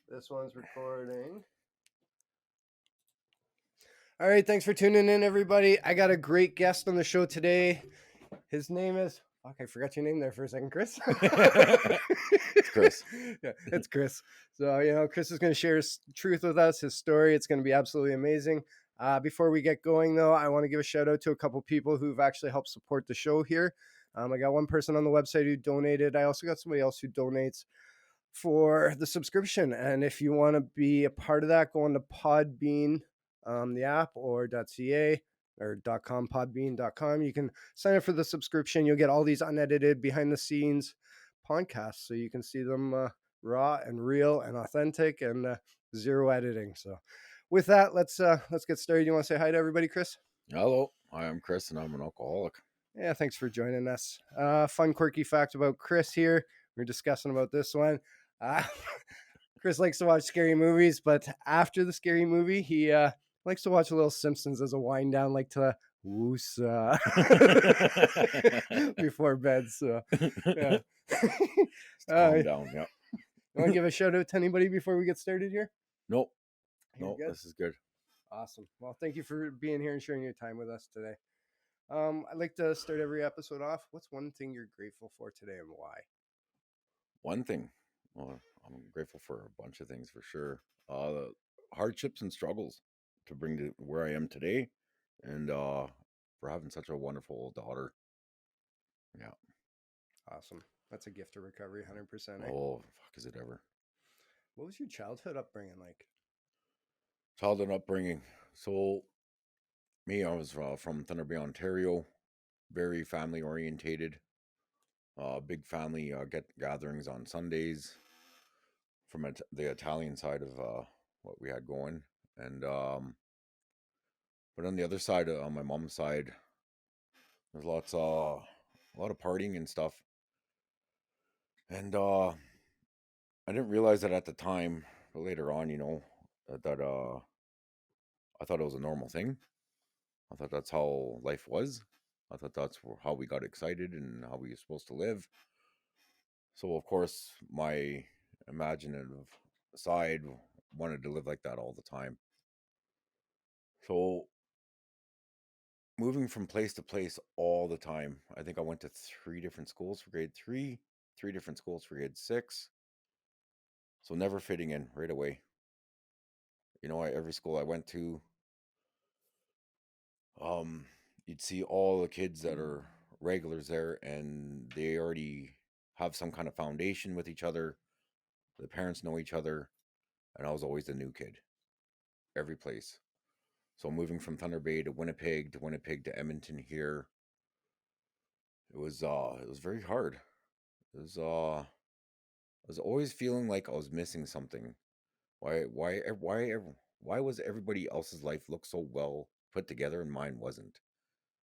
This one's recording. All right, thanks for tuning in, everybody. I got a great guest on the show today. His name is... Fuck, I forgot your name there for a second, Chris. It's Chris. Yeah, it's Chris. So, Chris is going to share his truth with us, his story. It's going to be absolutely amazing. Before we get going, though, I want to give a shout out to a couple people who've actually helped support the show here. I got one person on the website who donated. I also got somebody else who donates for the subscription. And if you want to be a part of that, go on to Podbean, the app, or .ca or .com, podbean.com. You can sign up for the subscription. You'll get all these unedited behind the scenes podcasts, so you can see them raw and real and authentic and zero editing. So with that, let's get started. You want to say hi to everybody, Chris? Hello, I am Chris, and I'm an alcoholic. Yeah, thanks for joining us. Fun, quirky fact about Chris here. We're discussing about this one. Chris likes to watch scary movies, but after the scary movie, he likes to watch a little Simpsons as a wind down, like to woosah before bed. So, yeah. Calm down. Yeah. You want to give a shout out to anybody before we get started here? Nope. You're Nope. good? This is good. Awesome. Well, thank you for being here and sharing your time with us today. I'd like to start every episode off. What's one thing you're grateful for today and why? One thing. Well, I'm grateful for a bunch of things for sure. The hardships and struggles to bring to where I am today, and for having such a wonderful daughter. Yeah. Awesome. That's a gift of recovery, 100%. Oh, fuck, is it ever? What was your childhood upbringing like? Childhood upbringing. So, me, I was from Thunder Bay, Ontario. Very family orientated. Big family gatherings on Sundays from the Italian side of what we had going, and but on the other side, on my mom's side, there's a lot of partying and stuff, and I didn't realize that at the time, but later on, that I thought it was a normal thing. I thought that's how life was. I thought that's how we got excited and how we were supposed to live. So of course, my imaginative side wanted to live like that all the time. So moving from place to place all the time. I think I went to 3 different schools for grade 3, 3 different schools for grade 6. So never fitting in right away. Every school I went to, you'd see all the kids that are regulars there, and they already have some kind of foundation with each other. The parents know each other, and I was always the new kid, every place. So moving from Thunder Bay to Winnipeg to Edmonton here, it was very hard. It was I was always feeling like I was missing something. Why was everybody else's life look so well put together and mine wasn't?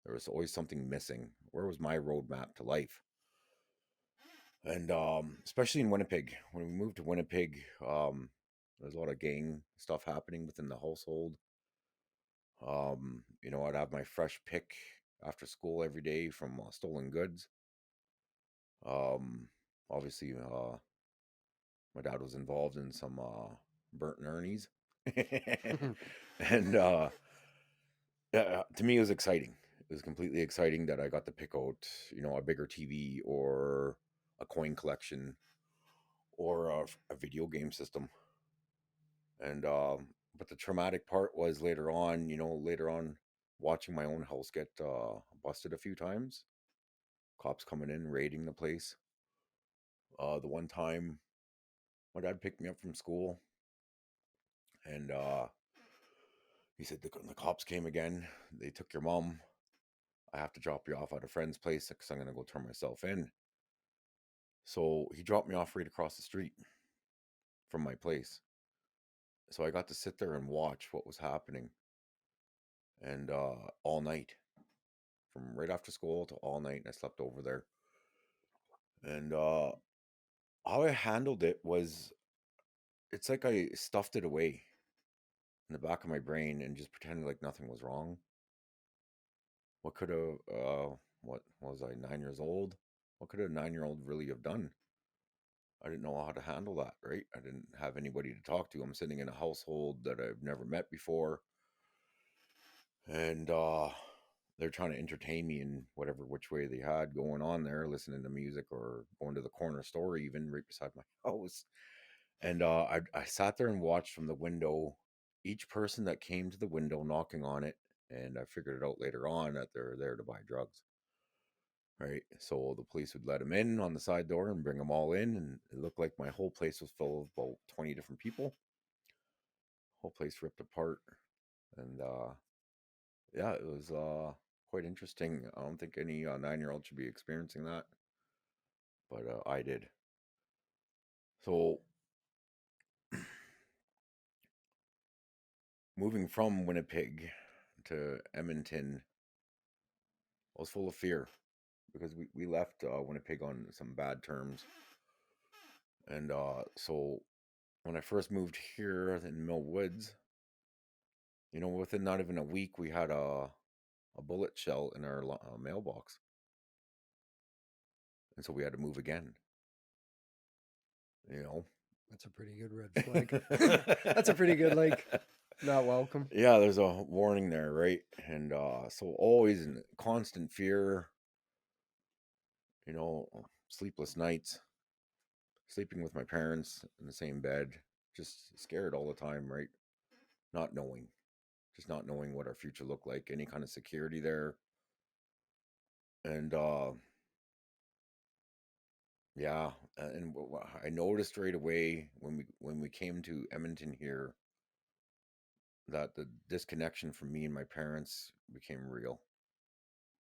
There was always something missing. Where was my roadmap to life? And especially in Winnipeg, when we moved to Winnipeg, there's a lot of gang stuff happening within the household. I'd have my fresh pick after school every day from stolen goods. Obviously, my dad was involved in some burnt ernies, and yeah, to me it was exciting. It was completely exciting that I got to pick out, a bigger TV or a coin collection or a video game system. And but the traumatic part was later on, watching my own house get busted a few times. Cops coming in, raiding the place. The one time my dad picked me up from school, and he said the cops came again. They took your mom. I have to drop you off at a friend's place because I'm gonna go turn myself in. So he dropped me off right across the street from my place. So I got to sit there and watch what was happening, and all night, from right after school to all night, and I slept over there. And how I handled it was, it's like I stuffed it away in the back of my brain and just pretended like nothing was wrong. What could have, what was I, 9 years old? What could a 9-year-old really have done? I didn't know how to handle that, right? I didn't have anybody to talk to. I'm sitting in a household that I've never met before, and they're trying to entertain me in whatever which way they had going on there, listening to music or going to the corner store, even right beside my house. And I sat there and watched from the window each person that came to the window knocking on it, and I figured it out later on that they're there to buy drugs. Right. So the police would let them in on the side door and bring them all in. And it looked like my whole place was full of about 20 different people. Whole place ripped apart. And yeah, it was quite interesting. I don't think any 9-year-old should be experiencing that, but I did. So moving from Winnipeg to Edmonton, I was full of fear because we left Winnipeg on some bad terms. And so when I first moved here in Mill Woods, within not even a week, we had a bullet shell in our mailbox, and so we had to move again. You know, That's a pretty good red flag. That's a pretty good, like, not welcome. yeah, there's a warning there, right? And so always in constant fear. Sleepless nights, sleeping with my parents in the same bed, just scared all the time, right? Not knowing, just not knowing what our future looked like, any kind of security there, and yeah, and I noticed right away when we came to Edmonton here that the disconnection from me and my parents became real.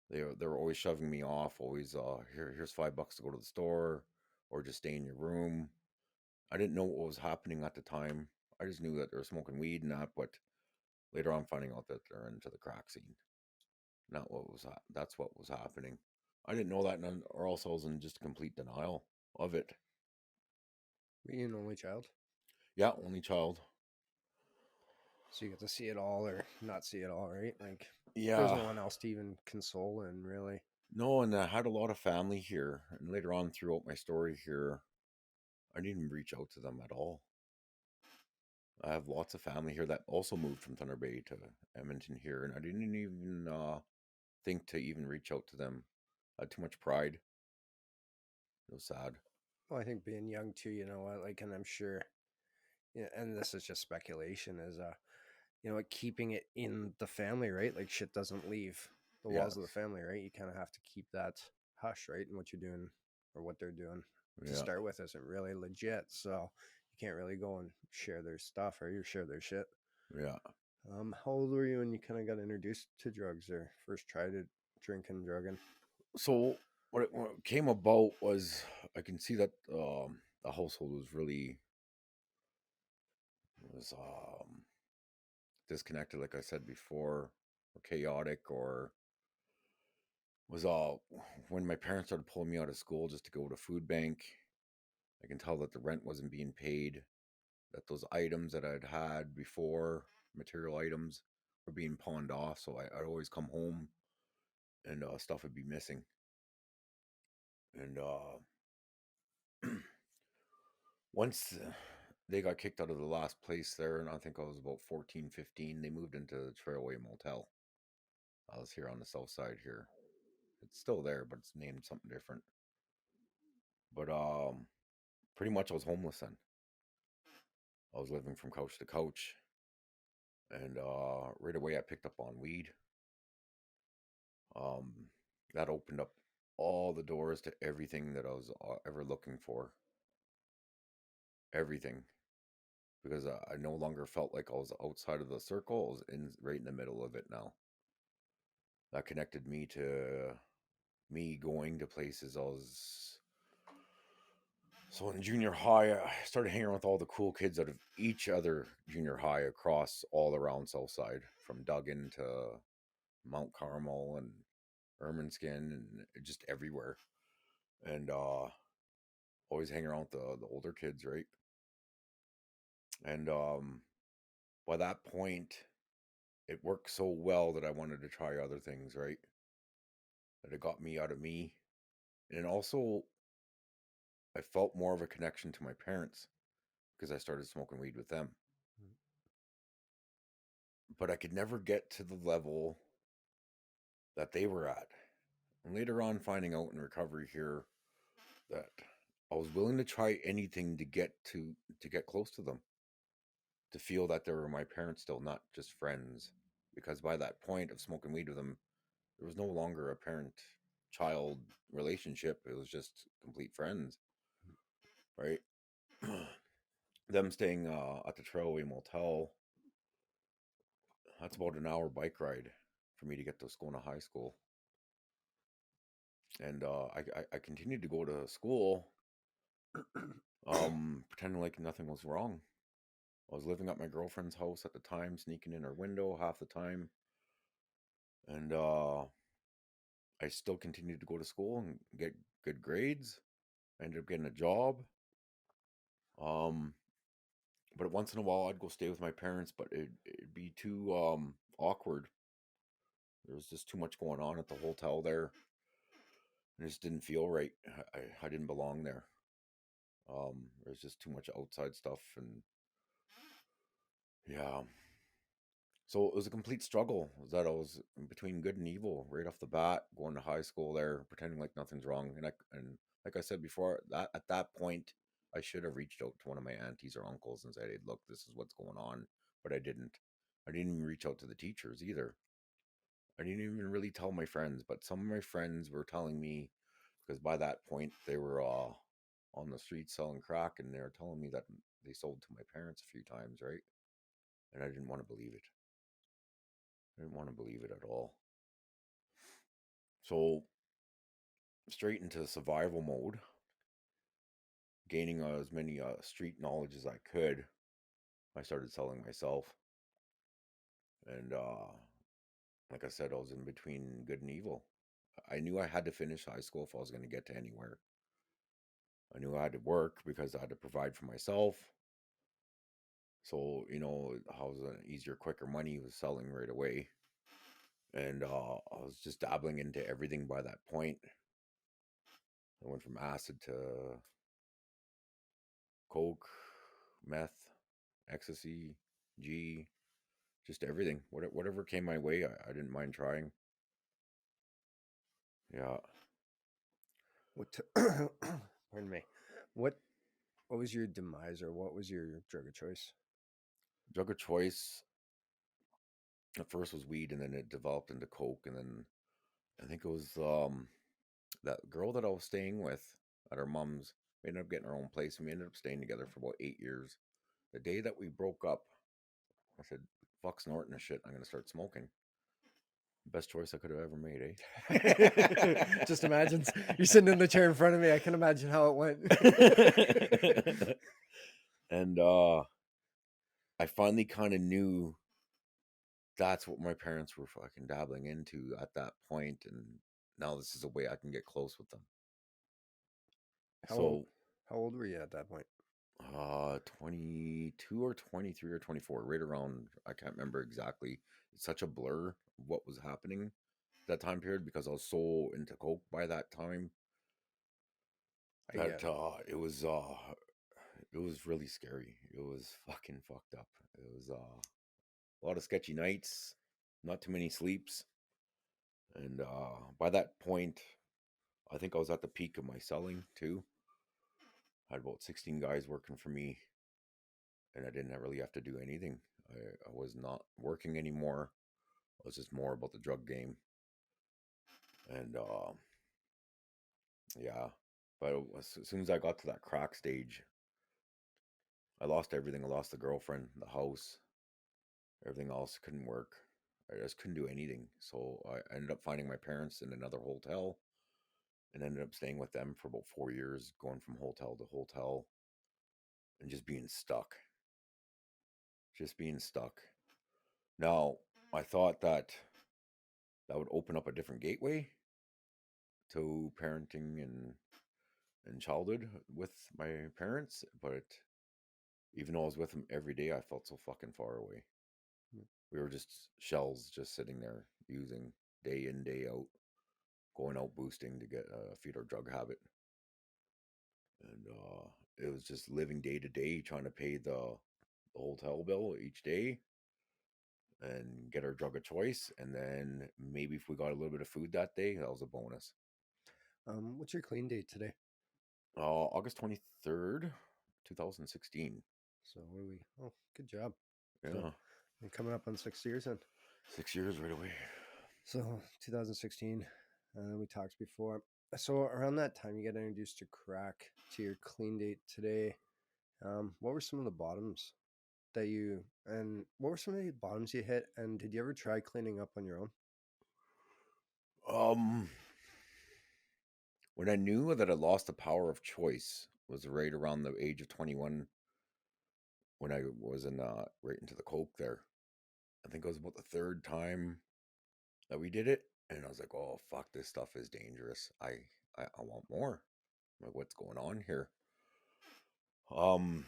They were always shoving me off, always here's $5 to go to the store, or just stay in your room. I didn't know what was happening at the time. I just knew that they were smoking weed and that, but later on finding out that they're into the crack scene. Not what was that's what was happening. I didn't know that, or else I was in just complete denial of it. Being an only child, Yeah, only child. so you get to see it all or not see it all, right? Like, there's Yeah. no one else to even console and really. No, and I had a lot of family here, and later on throughout my story here, I didn't even reach out to them at all. I have lots of family here that also moved from Thunder Bay to Edmonton here, and I didn't even think to even reach out to them. I had too much pride. It was sad. Well, I think being young too, you know what, like, and I'm sure, yeah, and this is just speculation, is like, keeping it in the family, right? Like, shit doesn't leave the walls of the Yes. family, right? You kind of have to keep that hush, right? And what you're doing or what they're doing to Yeah. start with isn't really legit, so you can't really go and share their stuff or you share their shit. Yeah. How old were you when you kind of got introduced to drugs or first tried it, drinking, drugging? So what it came about was I can see that the household was disconnected, like I said before, or chaotic, or was all when my parents started pulling me out of school just to go to food bank. I can tell that the rent wasn't being paid, that those items that I'd had before, material items, were being pawned off. So I'd always come home and stuff would be missing. And once they got kicked out of the last place there, and I think I was about 14, 15, they moved into the Trailway Motel. I was here on the south side here. It's still there, but it's named something different. But pretty much I was homeless then. I was living from couch to couch, and right away I picked up on weed. Um, that opened up all the doors to everything that I was ever looking for. Everything, because I no longer felt like I was outside of the circle. I was right in the middle of it now. That connected me to me going to places I was. So in junior high, I started hanging around with all the cool kids out of each other junior high across all around Southside, from Duggan to Mount Carmel and Ermineskin and just everywhere. And always hang around with the older kids, right? And by that point, it worked so well that I wanted to try other things, right? That it got me out of me. And also, I felt more of a connection to my parents because I started smoking weed with them. But I could never get to the level that they were at. And later on, finding out in recovery here that I was willing to try anything to get close to them, to feel that they were my parents still, not just friends. Because by that point of smoking weed with them, there was no longer a parent-child relationship. It was just complete friends, right? Them staying at the Trailway Motel, that's about an hour bike ride for me to get to Skona High School. And I continued to go to school, pretending like nothing was wrong. I was living at my girlfriend's house at the time, sneaking in her window half the time, and I still continued to go to school and get good grades. I ended up getting a job. Um, but once in a while, I'd go stay with my parents, but it'd be too awkward. There was just too much going on at the hotel there. It just didn't feel right. I didn't belong there. There's just too much outside stuff, and yeah. So it was a complete struggle. That I was between good and evil right off the bat, going to high school there, pretending like nothing's wrong. And like I said before, that at that point, I should have reached out to one of my aunties or uncles and said, "Hey, look, this is what's going on," but I didn't. I didn't even reach out to the teachers either. I didn't even really tell my friends, but some of my friends were telling me, because by that point they were on the street selling crack, and they were telling me that they sold to my parents a few times, right? And I didn't want to believe it. I didn't want to believe it at all. So straight into survival mode, gaining as many street knowledge as I could. I started selling myself, and like I said, I was in between good and evil. I knew I had to finish high school if I was going to get to anywhere. I knew I had to work because I had to provide for myself. So how was an easier, quicker money was selling right away, and I was just dabbling into everything by that point. I went from acid to coke, meth, ecstasy, G, just everything. Whatever came my way, I didn't mind trying. Yeah. What? Pardon me. What? What was your demise, or what was your drug of choice? Drug of choice at first was weed, and then it developed into coke, and then I think it was that girl that I was staying with at her mom's. We ended up getting our own place, and we ended up staying together for about 8 years. The day that we broke up, I said, "Fuck snorting this shit. I'm gonna start smoking." Best choice I could have ever made, eh? Just imagine you're sitting in the chair in front of me. I can imagine how it went. And I finally kind of knew that's what my parents were fucking dabbling into at that point, and now this is a way I can get close with them. How old? So, How old were you at that point? 22 or 23 or 24, right around, I can't remember exactly. It's such a blur what was happening that time period because I was so into coke by that time I that get it. it was really scary. It was fucking fucked up. It was a lot of sketchy nights, not too many sleeps, and by that point, I think I was at the peak of my selling too. I had about 16 guys working for me, and I didn't really have to do anything. I was not working anymore. It was just more about the drug game, and yeah. But as soon as I got to that crack stage, I lost everything. I lost the girlfriend, the house, everything else couldn't work. I just couldn't do anything. So I ended up finding my parents in another hotel and ended up staying with them for about 4 years, going from hotel to hotel and just being stuck. Just being stuck. Now, I thought that that would open up a different gateway to parenting and childhood with my parents, but even though I was with them every day, I felt so fucking far away. We were just shells just sitting there using day in, day out, going out boosting to get feed our drug habit. and it was just living day to day, trying to pay the hotel bill each day and get our drug of choice, and then maybe if we got a little bit of food that day, that was a bonus. What's your clean date today? August 23rd, 2016. So what are we? Oh, good job. So Yeah, you're coming up on 6 years then. 6 years right away. So 2016, we talked before. So around that time, you got introduced to crack to your clean date today. What were some of the bottoms and what were some of the bottoms you hit? And did you ever try cleaning up on your own? Um, when I knew that I lost the power of choice was right around the age of 21, when I was in right into the coke there. I think it was about the third time that we did it, and I was like, "Oh fuck, this stuff is dangerous. I want more. I'm like, what's going on here?" Um,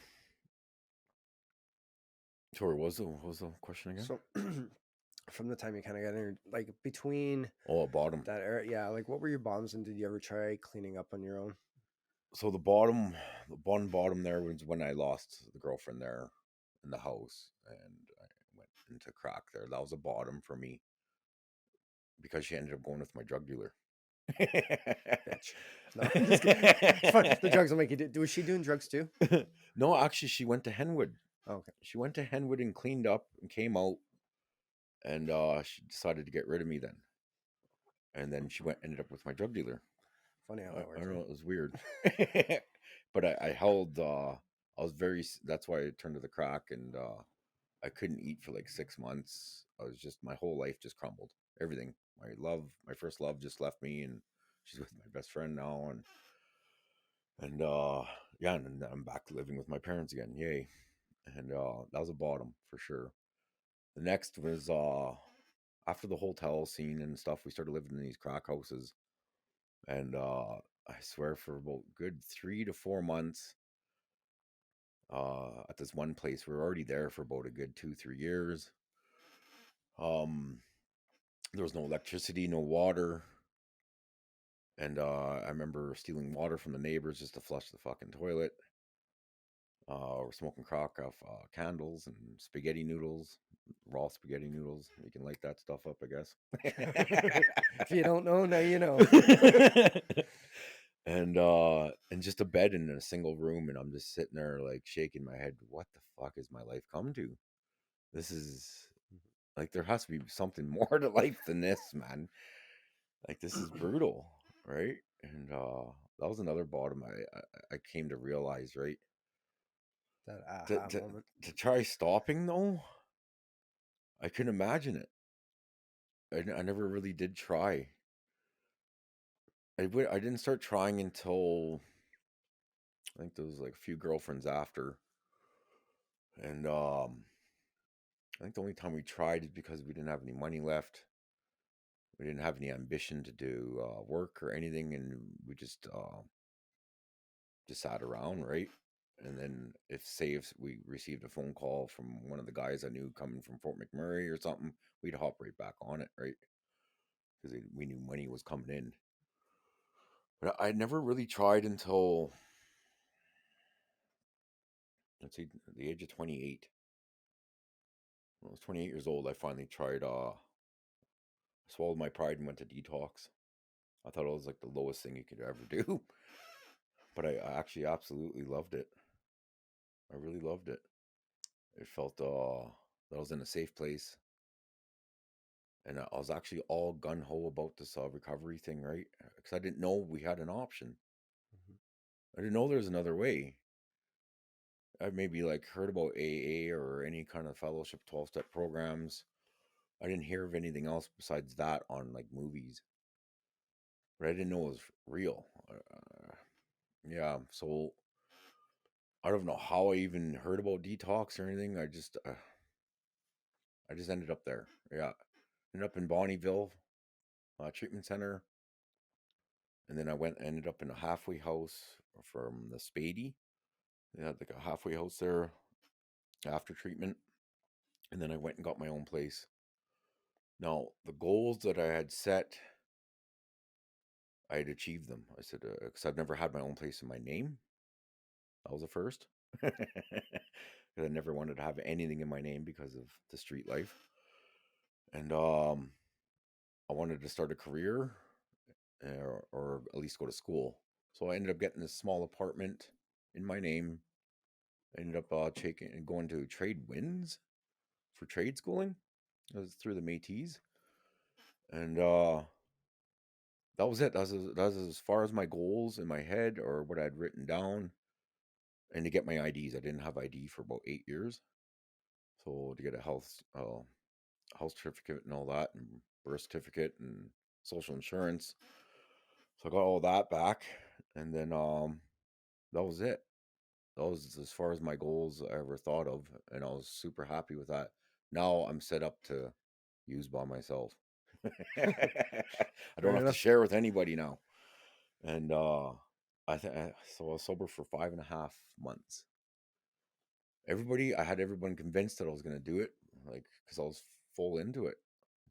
sorry, what was the question again? So from the time you kind of got in, like between Oh, bottom. that era, yeah, like what were your bottoms and did you ever try cleaning up on your own? So the bottom there was when I lost the girlfriend there in the house, and I went into crack there. That was a bottom for me because she ended up going with my drug dealer. Bitch. No, I'm just kidding. It's fun. The drugs will make you do. Was she doing drugs too? No, actually, she went to Henwood. Oh, okay. She went to Henwood and cleaned up and came out, and she decided to get rid of me then. And then she went ended up with my drug dealer. Funny how that I works, don't eh? know, it was weird. But I held I was that's why I turned to the crack, and I couldn't eat for like 6 months. I was just my whole life just crumbled. Everything. My first love just left me, and she's with my best friend now, and yeah, and I'm back living with my parents again. Yay. And that was a bottom for sure. The next was after the hotel scene and stuff, we started living in these crack houses, and I swear for about good 3 to 4 months at this one place. We were already there for about a good 2 3 years. Um, there was no electricity, no water, and I remember stealing water from the neighbors just to flush the fucking toilet. We're smoking crack off candles and spaghetti noodles, raw spaghetti noodles. You can light that stuff up, I If you don't know, now you know. guess. And just a bed in a single room, and I'm just sitting there like shaking my head. What the fuck is my life come to? This is like there has to be something more to life than this, man. Like this is brutal, right? And that was another bottom I came to realize, right? That To, aha to moment. to try stopping though, I couldn't imagine it. I never really did try. I didn't start trying until I think there was like a few girlfriends after, and I think the only time we tried is because we didn't have any money left. We didn't have any ambition to do work or anything, and we just sat around, right? And then if we received a phone call from one of the guys I knew coming from Fort McMurray or something, we'd hop right back on it, right? Because we knew money was coming in. But I never really tried until let's see, the age of 28. When I was 28 years old, I finally tried. Swallowed my pride and went to detox. I thought it was like the lowest thing you could ever do, but I actually absolutely loved it. I really loved it. It felt that I was in a safe place, and I was actually all gun ho about this recovery thing, right? Because I didn't know we had an option. Mhm. I didn't know there's another way. I maybe like heard about AA or any kind of fellowship 12-step programs. I didn't hear of anything else besides that on like movies, but I didn't know it was real. Yeah, so I don't know how I even heard about detox or anything. I just ended up there. Yeah, ended up in Bonnieville treatment center, and then I ended up in a halfway house from the Spady. They had like a halfway house there after treatment, and then I went and got my own place. Now the goals that I had set, I had achieved them. I said because I've never had my own place in my name. That was a first. 'Cause I never wanted to have anything in my name because of the street life. And I wanted to start a career, or at least go to school. So I ended up getting this small apartment in my name. I ended up taking and going to trade winds for trade schooling. It was through the Métis, and that was it. That was as far as my goals in my head or what I'd written down. And to get my IDs, I didn't have ID for about 8 years. So to get a health certificate and all that, and birth certificate and social insurance. So I got all that back, and then that was it. That was as far as my goals I ever thought of, and I was super happy with that. Now I'm set up to use by myself. I don't Fair have to enough. share with anybody now. And so I was sober for 5.5 months. I had everyone convinced that I was going to do it, like, because I was full into it,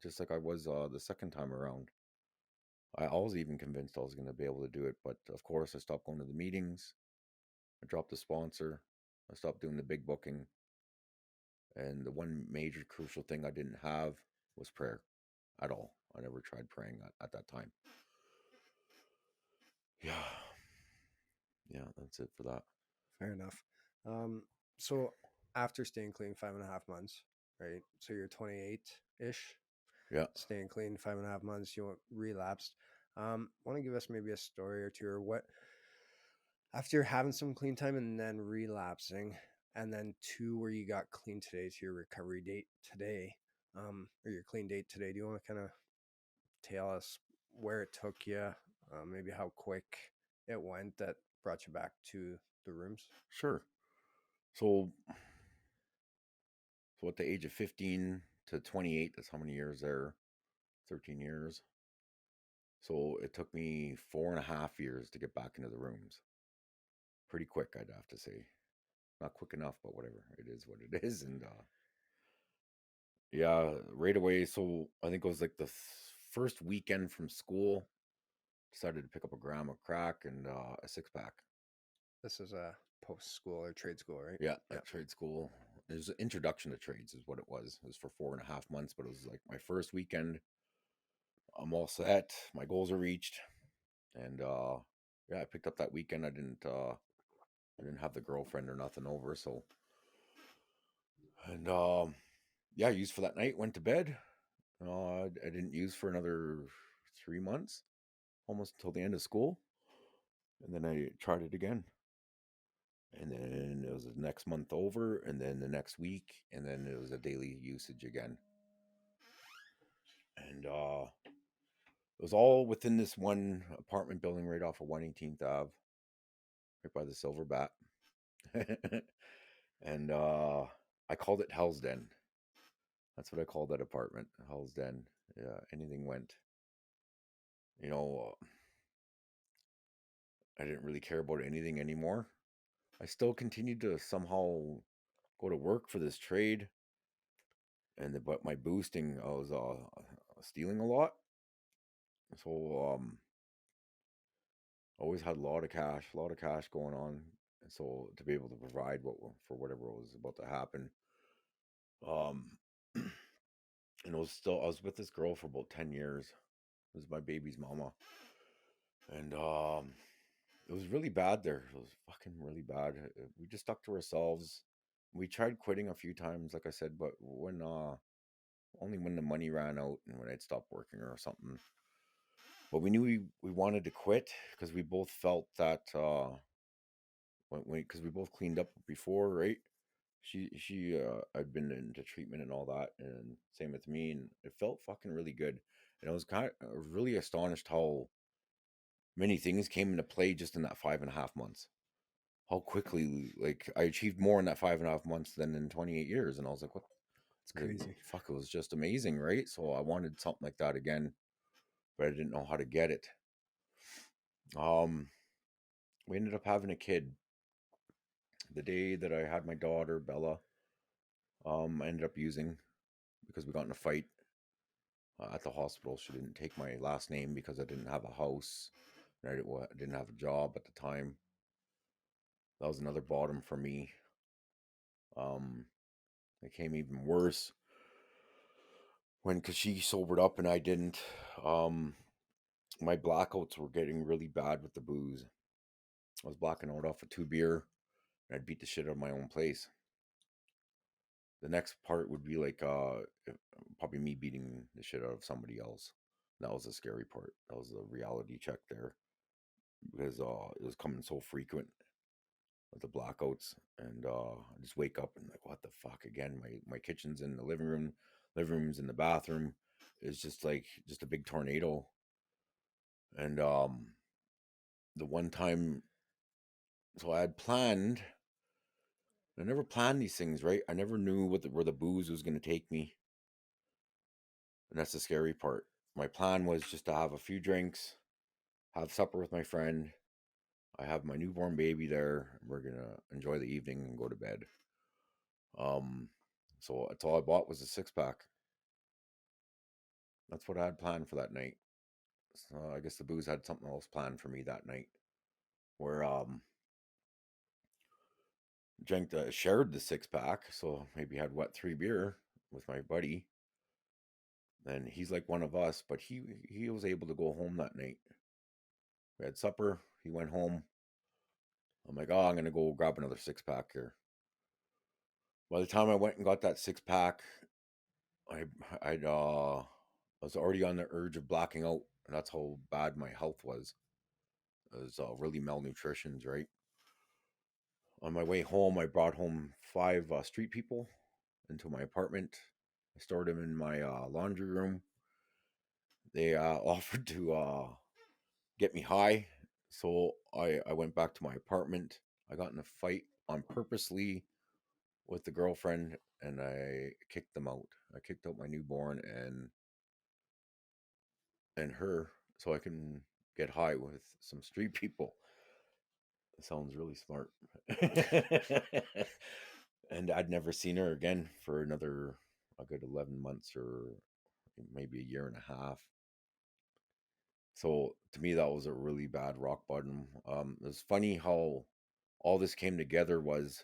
just like I was the second time around. I was even convinced I was going to be able to do it, but of course I stopped going to the meetings. I dropped the sponsor. I stopped doing the big booking. And the one major crucial thing I didn't have was prayer at all. I never tried praying at that time. Yeah. Yeah, that's it for that. Fair enough. Um, so after staying clean 5.5 months, right? So you're 28 ish, Yeah, staying clean 5.5 months. You relapsed. Want to give us maybe a story or two, or what after having some clean time and then relapsing, and then two where you got clean today to your recovery date today, or your clean date today. Do you want to kind of tell us where it took you, maybe how quick it went that brought you back to the rooms? sure. So, so at the age of 15 to 28, that's how many years there? 13 years. So it took me 4.5 years to get back into the rooms. Pretty quick, I'd have to say. Not quick enough, but whatever. It is what it is. And yeah, right away. So I think it was like the first weekend from school. Decided to pick up a gram of crack and a six pack. This is a post school or trade school, right? Yeah, Yeah. at trade school. It was an introduction to trades, is what it was. It was for 4.5 months, but it was like my first weekend. I'm all set. My goals are reached, and yeah, I picked up that weekend. I didn't have the girlfriend or nothing over, so and yeah, I used for that night. Went to bed. I didn't use for another 3 months, almost until the end of school, and then I tried it again. And then it was the next month over, and then the next week, and then it was a daily usage again. And it was all within this one apartment building right off of 118th Ave, right by the Silver Bat. And I called it Hell's Den. That's what I called that apartment, Hell's Den. Yeah, anything went. You know, I didn't really care about anything anymore. I still continued to somehow go to work for this trade, but my boosting, I was stealing a lot. So always had a lot of cash going on. And so to be able to provide for whatever was about to happen, um, and I was with this girl for about 10 years. It was my baby's mama, and it was really bad there. It was fucking really bad. We just stuck to ourselves. We tried quitting a few times, like I said, but when only when the money ran out and when I'd stopped working or something. But we knew we wanted to quit because we both felt that when because we both cleaned up before, right? She I'd been into treatment and all that, and same with me, and it felt fucking really good. And I was really astonished how many things came into play just in that 5.5 months. How quickly, like, I achieved more in that 5.5 months than in 28 years, and I was like, what? It's The crazy. fuck, it was just amazing, right? So I wanted something like that again, but I didn't know how to get it. Um, we ended up having a kid the day that I had my daughter Bella. I ended up using because we got in a fight at the hospital. She didn't take my last name because I didn't have a house and I didn't have a job at the time. That was another bottom for me. Um, it came even worse when, because she sobered up and I didn't. Um, my blackouts were getting really bad with the booze. I was blacking out off of 2 beer, and I'd beat the shit out of my own place. The next part would be like probably me beating the shit out of somebody else. That was the scary part. That was the reality check there, because it was coming so frequent with the blackouts, and I just wake up and like, what the fuck again? My kitchen's in the living room's in the bathroom. It's just like just a big tornado. And the one time, so I had planned. I never planned these things, right? I never knew where the booze was going to take me, and that's the scary part. My plan was just to have a few drinks, have supper with my friend. I have my newborn baby there. We're gonna enjoy the evening and go to bed. Um, so that's all I bought was a 6 pack. That's what I had planned for that night. So I guess the booze had something else planned for me that night, where drank shared the 6 pack. So maybe had what 3 beer with my buddy, and he's like one of us, but he was able to go home that night. We had supper. He went home. I'm like, oh, I'm gonna go grab another 6 pack here. By the time I went and got that 6 pack, I was already on the urge of blacking out, and that's how bad my health was. It was really malnutrition, right? On my way home, I brought home 5 street people into my apartment. I stored them in my laundry room. They offered to get me high, so I went back to my apartment. I got in a fight on purposely with the girlfriend, and I kicked them out. I kicked out my newborn and her, so I can get high with some street people. It sounds really smart. And I'd never seen her again for another a good 11 months or maybe a year and a half. So to me, that was a really bad rock bottom. It was funny how all this came together was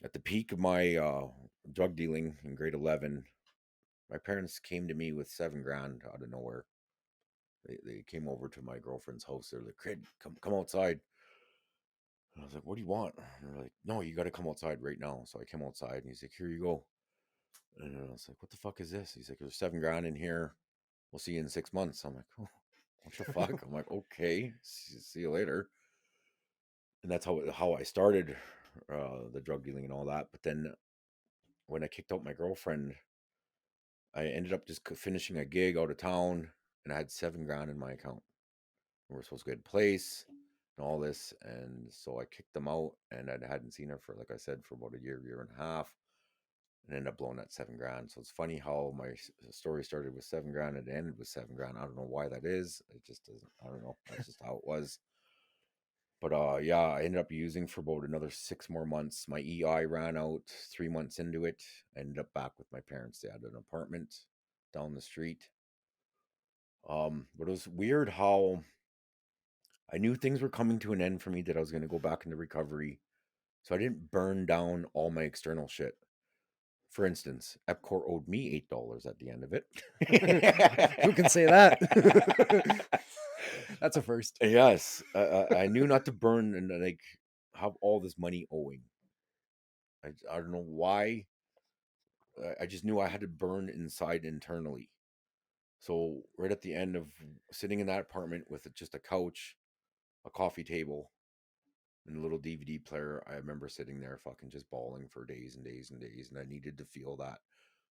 at the peak of my drug dealing in grade 11. My parents came to me with 7 grand out of nowhere. They came over to my girlfriend's house. They're like, "Kid, come outside." And I was like, "What do you want?" And they're like, "No, you got to come outside right now." So I came outside, and he's like, "Here you go." And I was like, "What the fuck is this?" He's like, "There's 7 grand in here. We'll see you in 6 months." I'm like, "Oh, what the fuck?" I'm like, "Okay, see you later." And that's how I started the drug dealing and all that. But then when I kicked out my girlfriend, I ended up just finishing a gig out of town, and I had 7 grand in my account. We were supposed to get a place and all this, and so I kicked them out, and I hadn't seen her for, like I said, for about a year and a half, and ended up blowing that 7 grand. So it's funny how my story started with 7 grand and it ended with 7 grand. I don't know why that is. It just doesn't. I don't know. That's just how it was. But yeah, I ended up using for about another 6 more months. My EI ran out 3 months into it. I ended up back with my parents. They had an apartment down the street. But it was weird how I knew things were coming to an end for me, that I was going to go back into recovery. So I didn't burn down all my external shit. For instance, Epcor owed me $8 at the end of Who can it. say that? That's a first. Yes, I knew not to burn and like have all this money owing. I don't know why. I just knew I had to burn inside internally. So right at the end of sitting in that apartment with just a couch, a coffee table, and a little DVD player, I remember sitting there fucking just bawling for days and days and days, and I needed to feel that.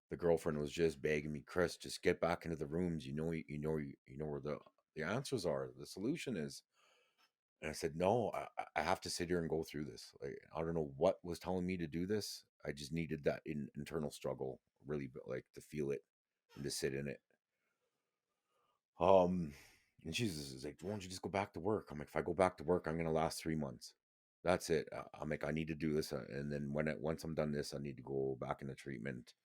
The girlfriend was just begging me, "Chris, just get back into the rooms. You know where the answers are. The solution is." And I said, "No, I have to sit here and go through this. Like, I don't know what was telling me to do this. I just needed that internal struggle, really, but like to feel it and to sit in it." Um, and she's like, "Why don't you just go back to work?" I'm like, "If I go back to work, I'm gonna last 3 months. That's it." I'm like, "I need to do this, and then once I'm done this, I need to go back into treatment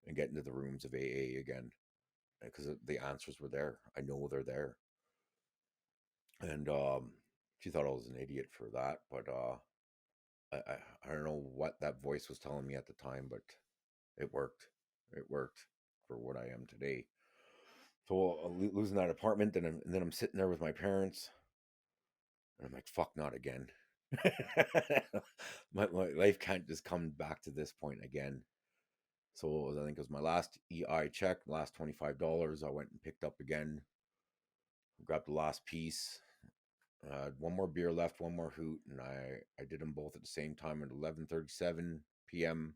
and get into the rooms of AA again, because the answers were there. I know they're there." And She thought I was an idiot for that, but I don't know what that voice was telling me at the time, but it worked. It worked for what I am today. So losing that apartment, and then I'm sitting there with my parents, and I'm like, "Fuck, not again." My life can't just come back to this point again. So I think it was my last EI check, last $25. I went and picked up again, grabbed the last piece. One more beer left, one more hoot, and I did them both at the same time at 11:37 p.m.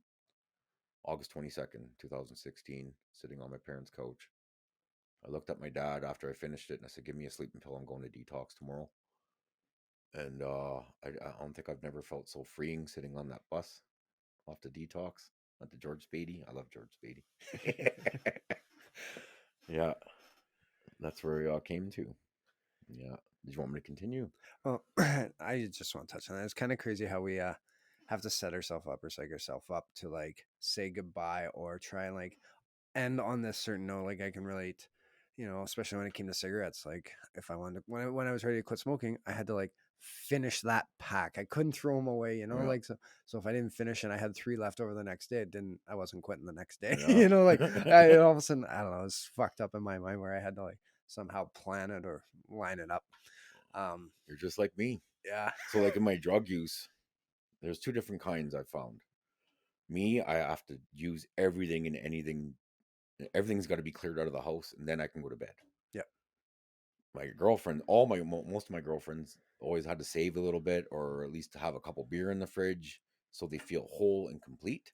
August 22nd, 2016, sitting on my parents' couch. I looked at my dad after I finished it and I said, "Give me a sleeping pill. I'm going to detox tomorrow." And I don't think I've never felt so freeing sitting on that bus off the detox at the George Beatty. I love George Beatty. Yeah, that's where we all came to. Yeah. Did you want me to continue? Well, I just want to touch on that. It's kind of crazy how we have to set ourselves up or psych ourselves up to like say goodbye or try and like end on this certain note. Like I can relate, especially when it came to cigarettes. Like if I wanted to, when I was ready to quit smoking, I had to like finish that pack. I couldn't throw them away, Yeah. like so if I didn't finish and I had 3 left over the next day, I wasn't quitting the next day. Yeah. Like all of a sudden, I don't know, it's fucked up in my mind where I had to like somehow plan it or line it up. You're just like me. Yeah. So, like in my drug use, there's two different kinds I found. Me, I have to use everything and anything. Everything's got to be cleared out of the house, and then I can go to bed. Yeah. My girlfriend, most of my girlfriends always had to save a little bit, or at least to have a couple beer in the fridge, so they feel whole and complete.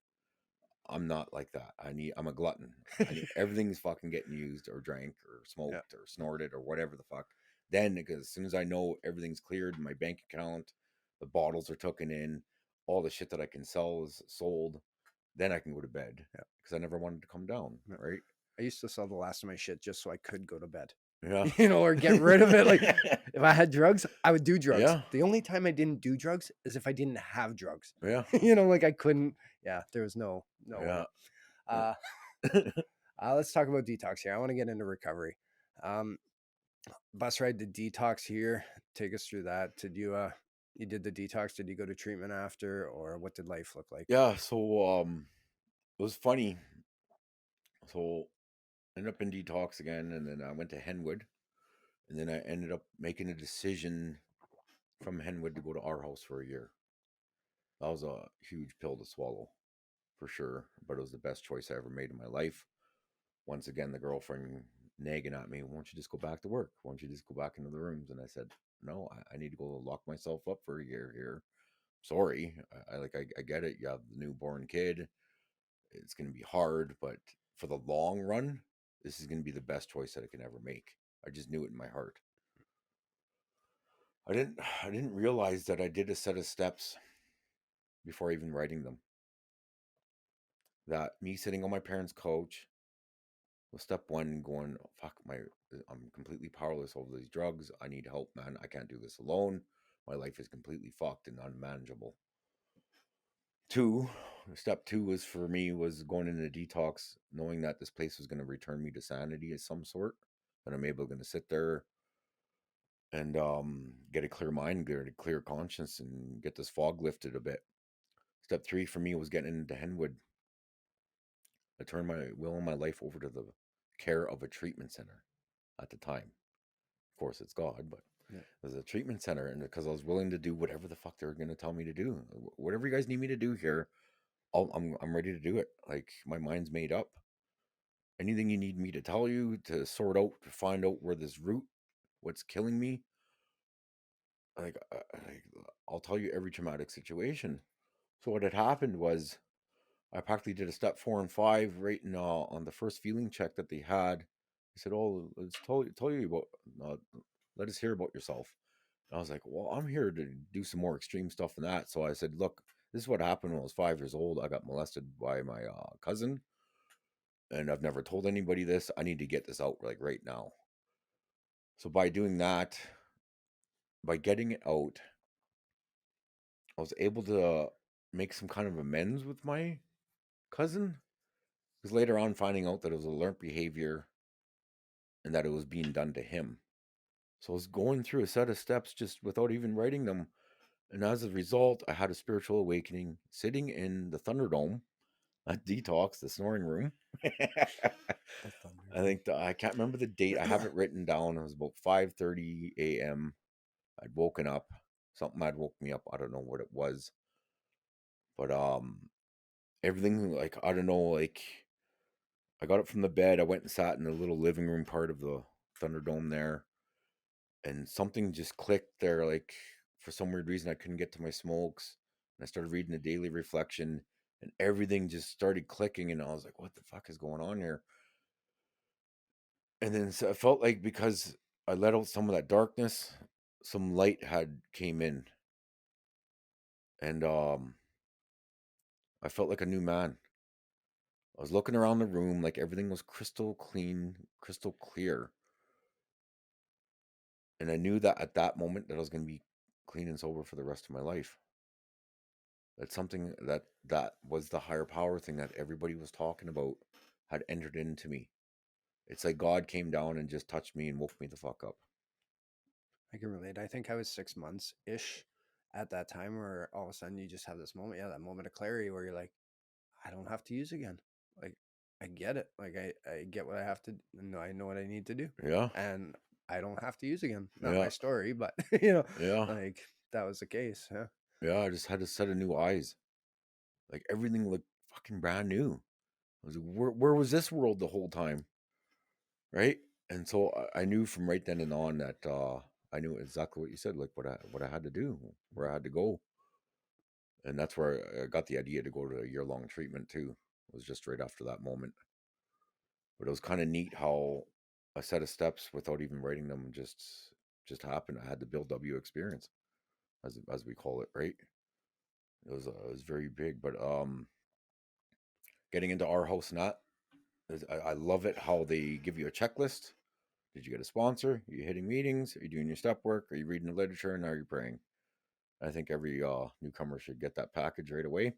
I'm not like that. I'm a glutton. I need everything's fucking getting used or drank or Yeah. smoked or snorted or whatever the fuck. Then, because as soon as I know everything's cleared, my bank account, the bottles are taken in, all the shit that I can sell is sold, then I can go to bed. Yeah. Because I never wanted to come down, Yeah. right? I used to sell the last of my shit just so I could go to bed. Yeah. Or get rid of it. Like if I had drugs, I would do drugs. Yeah. The only time I didn't do drugs is if I didn't have drugs. Yeah. Like I couldn't. Yeah, there was no way. Yeah. Let's talk about detox here. I want to get into recovery. Bus ride to detox here. Take us through that. Did you did the detox? Did you go to treatment after, or what did life look like? Yeah. So it was funny. So ended up in detox again, and then I went to Henwood, and then I ended up making a decision from Henwood to go to our house for a year. That was a huge pill to swallow, for sure, but it was the best choice I ever made in my life. Once again, the girlfriend nagging at me, "Why don't you just go back to work? Why don't you just go back into the rooms?" And I said, "No, I need to go lock myself up for a year here. Sorry, I get it. You have the newborn kid. It's going to be hard, but for the long run, this is going to be the best choice that I can ever make." I just knew it in my heart. I didn't realize that I did a set of steps before even writing them. That me sitting on my parents' couch was step one, going, "Fuck I'm completely powerless over these drugs. I need help, man. I can't do this alone. My life is completely fucked and unmanageable." Two, step two was for me was going into detox, knowing that this place was going to return me to sanity of some sort. That I'm able to sit there and get a clear mind, get a clear conscience, and get this fog lifted a bit. Step three for me was getting into Henwood. I turned my will and my life over to the care of a treatment center at the time. Of course, it's God, but Yeah. it was a treatment center, and because I was willing to do whatever the fuck they were going to tell me to do, whatever you guys need me to do here, I'm ready to do it. Like my mind's made up. Anything you need me to tell you to sort out to find out where this root, what's killing me, like I'll tell you every traumatic situation. So what had happened was I practically did a step 4 and 5 right on the first feeling check that they had. They said, "Oh, let's tell you about. Let us hear about yourself." And I was like, "Well, I'm here to do some more extreme stuff than that." So I said, "Look, this is what happened when I was 5 years old. I got molested by my cousin, and I've never told anybody this. I need to get this out like right now." So by doing that, by getting it out, I was able to make some kind of amends with my cousin. Because later on, finding out that it was a learned behavior and that it was being done to him. So I was going through a set of steps just without even writing them. And as a result, I had a spiritual awakening sitting in the Thunderdome at Detox, the snoring room. The Thunder I Dome. think I can't remember the date. I have it written down. It was about 5:30 a.m. I'd woken up. Something had woke me up. I don't know what it was, but everything, like, I don't know, like, I got up from the bed. I went and sat in the little living room part of the Thunderdome there, and something just clicked there. Like, for some weird reason, I couldn't get to my smokes, and I started reading the daily reflection, and everything just started clicking, and I was like, "What the fuck is going on here?" And then so I felt like because I let out some of that darkness, some light had came in, and I felt like a new man. I was looking around the room like everything was crystal clean, crystal clear, and I knew that at that moment that I was going to be clean and sober for the rest of my life. That's something that was the higher power thing that everybody was talking about had entered into me. It's like God came down and just touched me and woke me the fuck up. I can relate. I think I was 6 months ish at that time where all of a sudden you just have this moment, yeah, that moment of clarity where you're like, I don't have to use again. Like, I get it. Like, I get what I have to, and I know what I need to do, Yeah, and I don't have to use again. Not my yeah, story, but yeah, like that was the case. Yeah. yeah. I just had a set of new eyes. Like everything looked fucking brand new. I was like, where was this world the whole time? Right? And so I knew from right then and on that I knew exactly what you said, like what I had to do, where I had to go. And that's where I got the idea to go to a year-long treatment too. It was just right after that moment. But it was kind of neat how a set of steps without even writing them just happened. I had the Bill W experience, as we call it, right? It was very big, but getting into our house and that, I love it how they give you a checklist. Did you get a sponsor? Are you hitting meetings? Are you doing your step work? Are you reading the literature? And are you praying? I think every newcomer should get that package right away.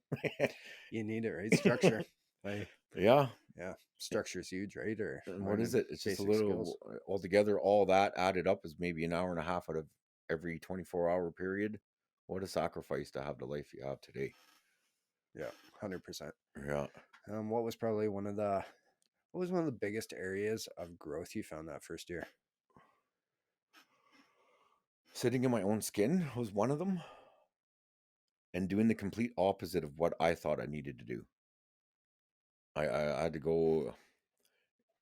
You need it, right? Structure. Like, Yeah. yeah, structure is huge, right? Or And what is learning it? It's just a basic skills. little altogether. All that added up is maybe an hour and a half out of every 24-hour period. What a sacrifice to have the life you have today. Yeah, 100%. Yeah. What was probably what was one of the biggest areas of growth you found that first year? Sitting in my own skin was one of them, and doing the complete opposite of what I thought I needed to do. I had to go.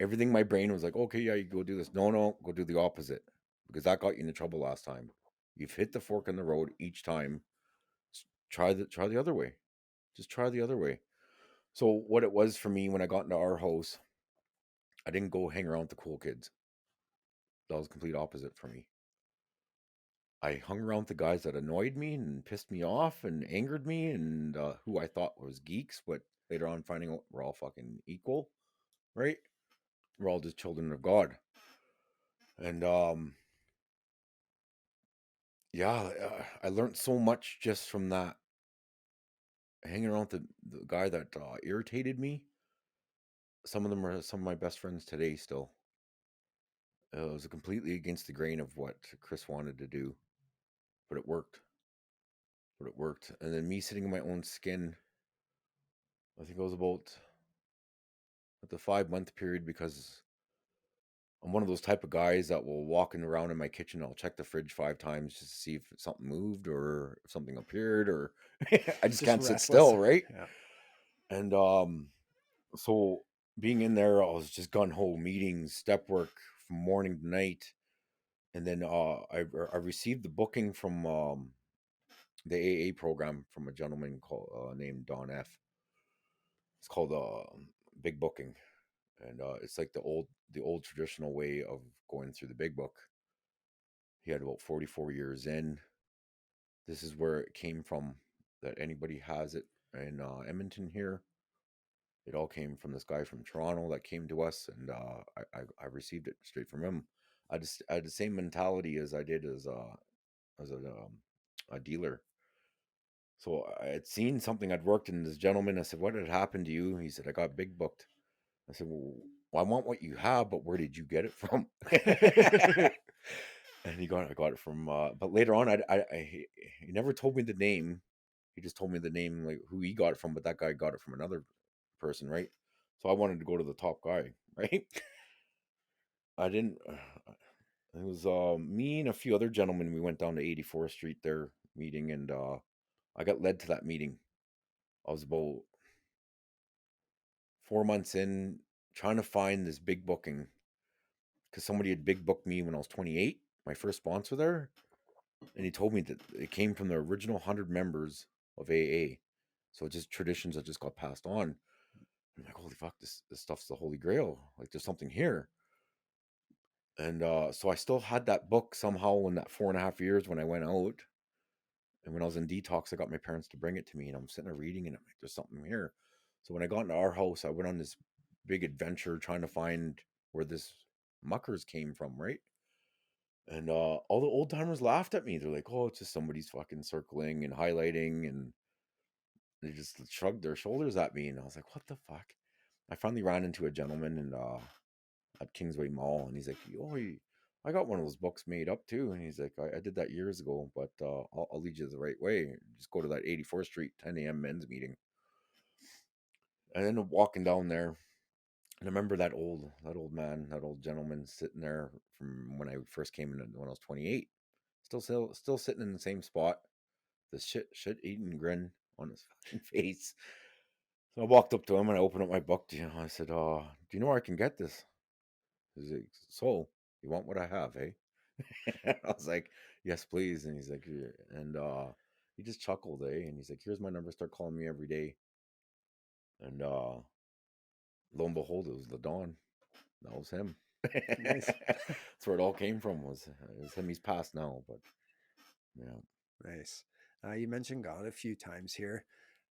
Everything my brain was like, okay, yeah, you go do this. No, no, go do the opposite because that got you into trouble last time. You've hit the fork in the road each time. Try the other way. Just try the other way. So what it was for me when I got into our house, I didn't go hang around with the cool kids. That was complete opposite for me. I hung around with the guys that annoyed me and pissed me off and angered me and who I thought was geeks, but later on finding out we're all fucking equal, right? We're all just children of God. And yeah, I learned so much just from that. Hanging around with the guy that irritated me. Some of them are some of my best friends today still. It was completely against the grain of what Chris wanted to do, but it worked. But it worked. And then me sitting in my own skin, I think it was about at the 5 month period because I'm one of those type of guys that will walking around in my kitchen. I'll check the fridge 5 times just to see if something moved or if something appeared or I just Just can't sit restless. still, right? Yeah. And so being in there, I was just gun ho meetings, step work from morning to night. And then I received the booking from the AA program from a gentleman called named Don F. It's called Big Booking, and it's like the old traditional way of going through the Big Book. He had about 44 years in. This is where it came from. That anybody has it in Edmonton here. It all came from this guy from Toronto that came to us, and I received it straight from him. I had the same mentality as I did as a dealer. So I had seen something I'd worked in this gentleman. I said, "What had happened to you?" He said, "I got big booked." I said, well, I want what you have, but where did you get it from?" And I got it from, but later on, he never told me the name. He just told me the name, like who he got it from, but that guy got it from another person, right? So I wanted to go to the top guy, right? I didn't. It was me and a few other gentlemen. We went down to 84th Street there meeting, and I got led to that meeting. I was about 4 months in, trying to find this big booking because somebody had big booked me when I was 28, my first sponsor there, and he told me that it came from the original 100 members of AA. So just traditions that just got passed on. I'm like, holy fuck, this stuff's the holy grail. Like, there's something here. And so I still had that book somehow in that 4.5 years when I went out. And when I was in detox, I got my parents to bring it to me, and I'm sitting there reading, and I'm like, there's something here. So when I got into our house, I went on this big adventure trying to find where this muckers came from, right? And all the old timers laughed at me. They're like, "Oh, it's just somebody's fucking circling and highlighting," and they just shrugged their shoulders at me. And I was like, "What the fuck?" I finally ran into a gentleman and at Kingsway Mall, and he's like, "Oh, I got one of those books made up too." And he's like, "I did that years ago, but I'll lead you the right way. Just go to that 84th Street 10 a.m. men's meeting." And then walking down there, and I remember that old gentleman sitting there from when I first came in when I was 28, still sitting in the same spot, the shit eating grin on his fucking face. So I walked up to him and I opened up my book. I said, do you know where I can get this?" He's like, "So, you want what I have, eh?" I was like, "Yes, please." And he's like, "Yeah." And he just chuckled, eh? And he's like, "Here's my number. Start calling me every day." And lo and behold, it was the Dawn. That was him. Nice. That's where it all came from. Was him? He's passed now, but yeah. Nice. You mentioned God a few times here.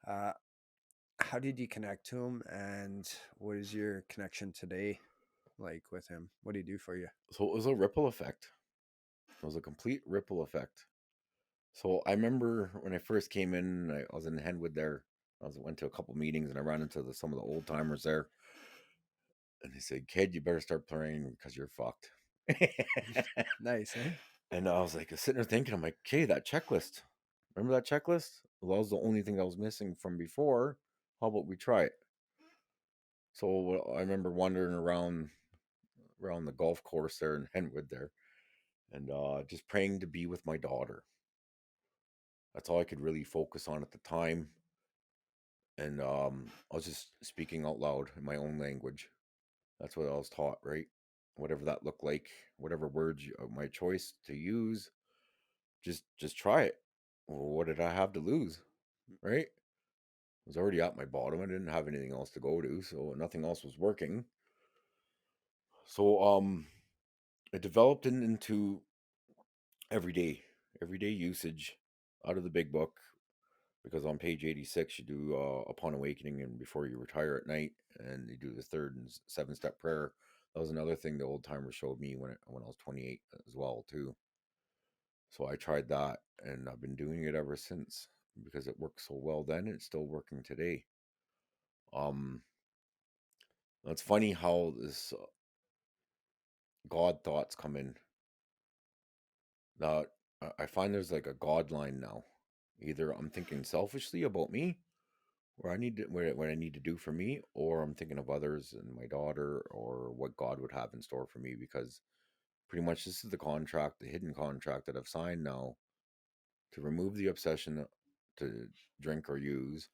Uh, how did you connect to him, and what is your connection today like with him? What did he do for you? So it was a ripple effect. It was a complete ripple effect. So I remember when I first came in, I was in Henwood there. Went to a couple meetings and I ran into some of the old timers there. And they said, "Kid, you better start praying because you're fucked." Nice, eh? And I was like, sitting there thinking, I'm like, "Okay, that checklist. Remember that checklist? Well, that was the only thing I was missing from before. How about we try it?" So I remember wandering around the golf course there in Henwood there, and just praying to be with my daughter. That's all I could really focus on at the time. And I was just speaking out loud in my own language. That's what I was taught, right? Whatever that looked like, whatever words my choice to use, just try it. Well, what did I have to lose, right? I was already at my bottom. I didn't have anything else to go to, so nothing else was working. So it developed into everyday everyday usage out of the big book, because on page 86 you do upon awakening and before you retire at night, and you do the third and 7-step prayer. That was another thing the old timer showed me when I was 28 as well too. So I tried that, and I've been doing it ever since because it worked so well then. It's still working today. um it's funny how this God thoughts come in. Now I find there's like a God line now. Either I'm thinking selfishly about me, where I need to what I need to do for me, or I'm thinking of others and my daughter, or what God would have in store for me. Because pretty much this is the contract, the hidden contract that I've signed now, to remove the obsession to drink or use,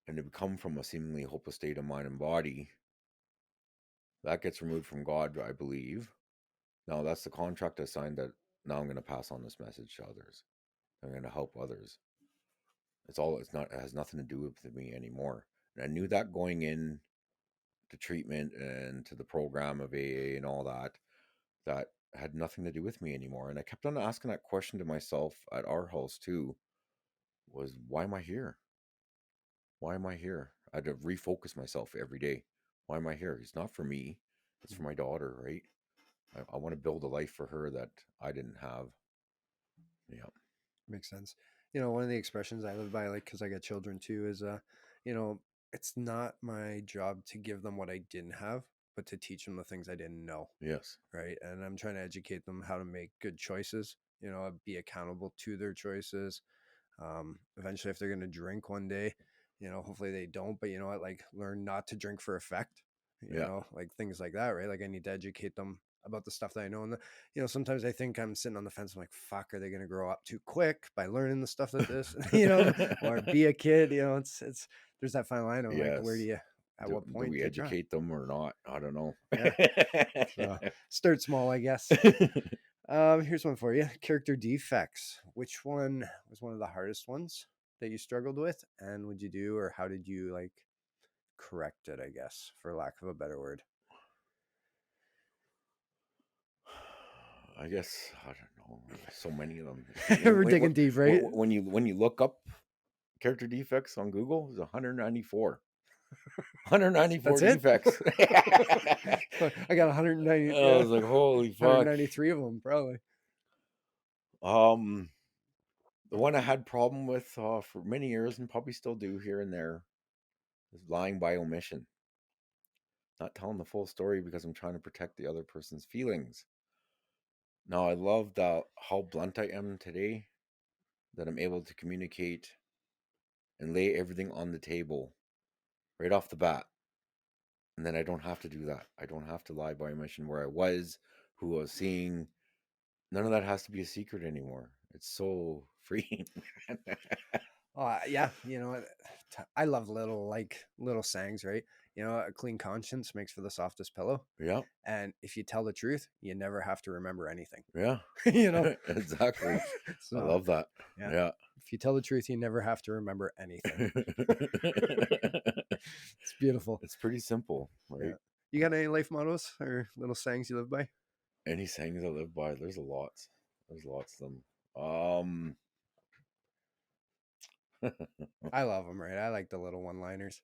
and to come from a seemingly hopeless state of mind and body. That gets removed from God, I believe. Now that's the contract I signed, that now I'm going to pass on this message to others. I'm going to help others. It's not, it has nothing to do with me anymore. And I knew that going in to treatment and to the program of AA and all that, that had nothing to do with me anymore. And I kept on asking that question to myself at our house too, was why am I here? Why am I here? I had to refocus myself every day. Why am I here? It's not for me. It's for my daughter, right? I want to build a life for her that I didn't have. Yeah. Makes sense. One of the expressions I live by, like, because I got children too, is, you know, it's not my job to give them what I didn't have, but to teach them the things I didn't know. Yes. Right. And I'm trying to educate them how to make good choices, be accountable to their choices. Eventually, if they're going to drink one day, hopefully they don't, but you know what, like learn not to drink for effect, Yeah. like things like that, right? Like I need to educate them about the stuff that I know. And, sometimes I think I'm sitting on the fence. I'm like, fuck, are they going to grow up too quick by learning the stuff that this, or be a kid, there's that fine line of like, where do Yes. you, at what Do point we do you try? educate them or not? I don't know. Yeah. So start small, I guess. Here's one for you. Character defects. Which one was one of the hardest ones that you struggled with? And would you do, or how did you like correct it, I guess, for lack of a better word? I guess I don't know. There's so many of them. We're digging deep, right? When you look up character defects on Google, there's 194. 194 That's it. defects. I got 190, I was like, holy fuck. 193 of them, probably. Um, the one I had problem with for many years and probably still do here and there is lying by omission. Not telling the full story because I'm trying to protect the other person's feelings. Now, I love how blunt I am today, that I'm able to communicate and lay everything on the table right off the bat. And then I don't have to do that. I don't have to lie by omission where I was, who I was seeing. None of that has to be a secret anymore. It's so freeing. Yeah, I love little sayings, right? A clean conscience makes for the softest pillow. Yeah. And if you tell the truth, you never have to remember anything. Yeah. Exactly. So, I love that. yeah. Yeah. If you tell the truth, you never have to remember anything. It's beautiful. It's pretty simple, right? Yeah. You got any life mottos or little sayings you live by? Any sayings I live by, there's a lot. There's lots of them. I love them, right? I like the little one-liners.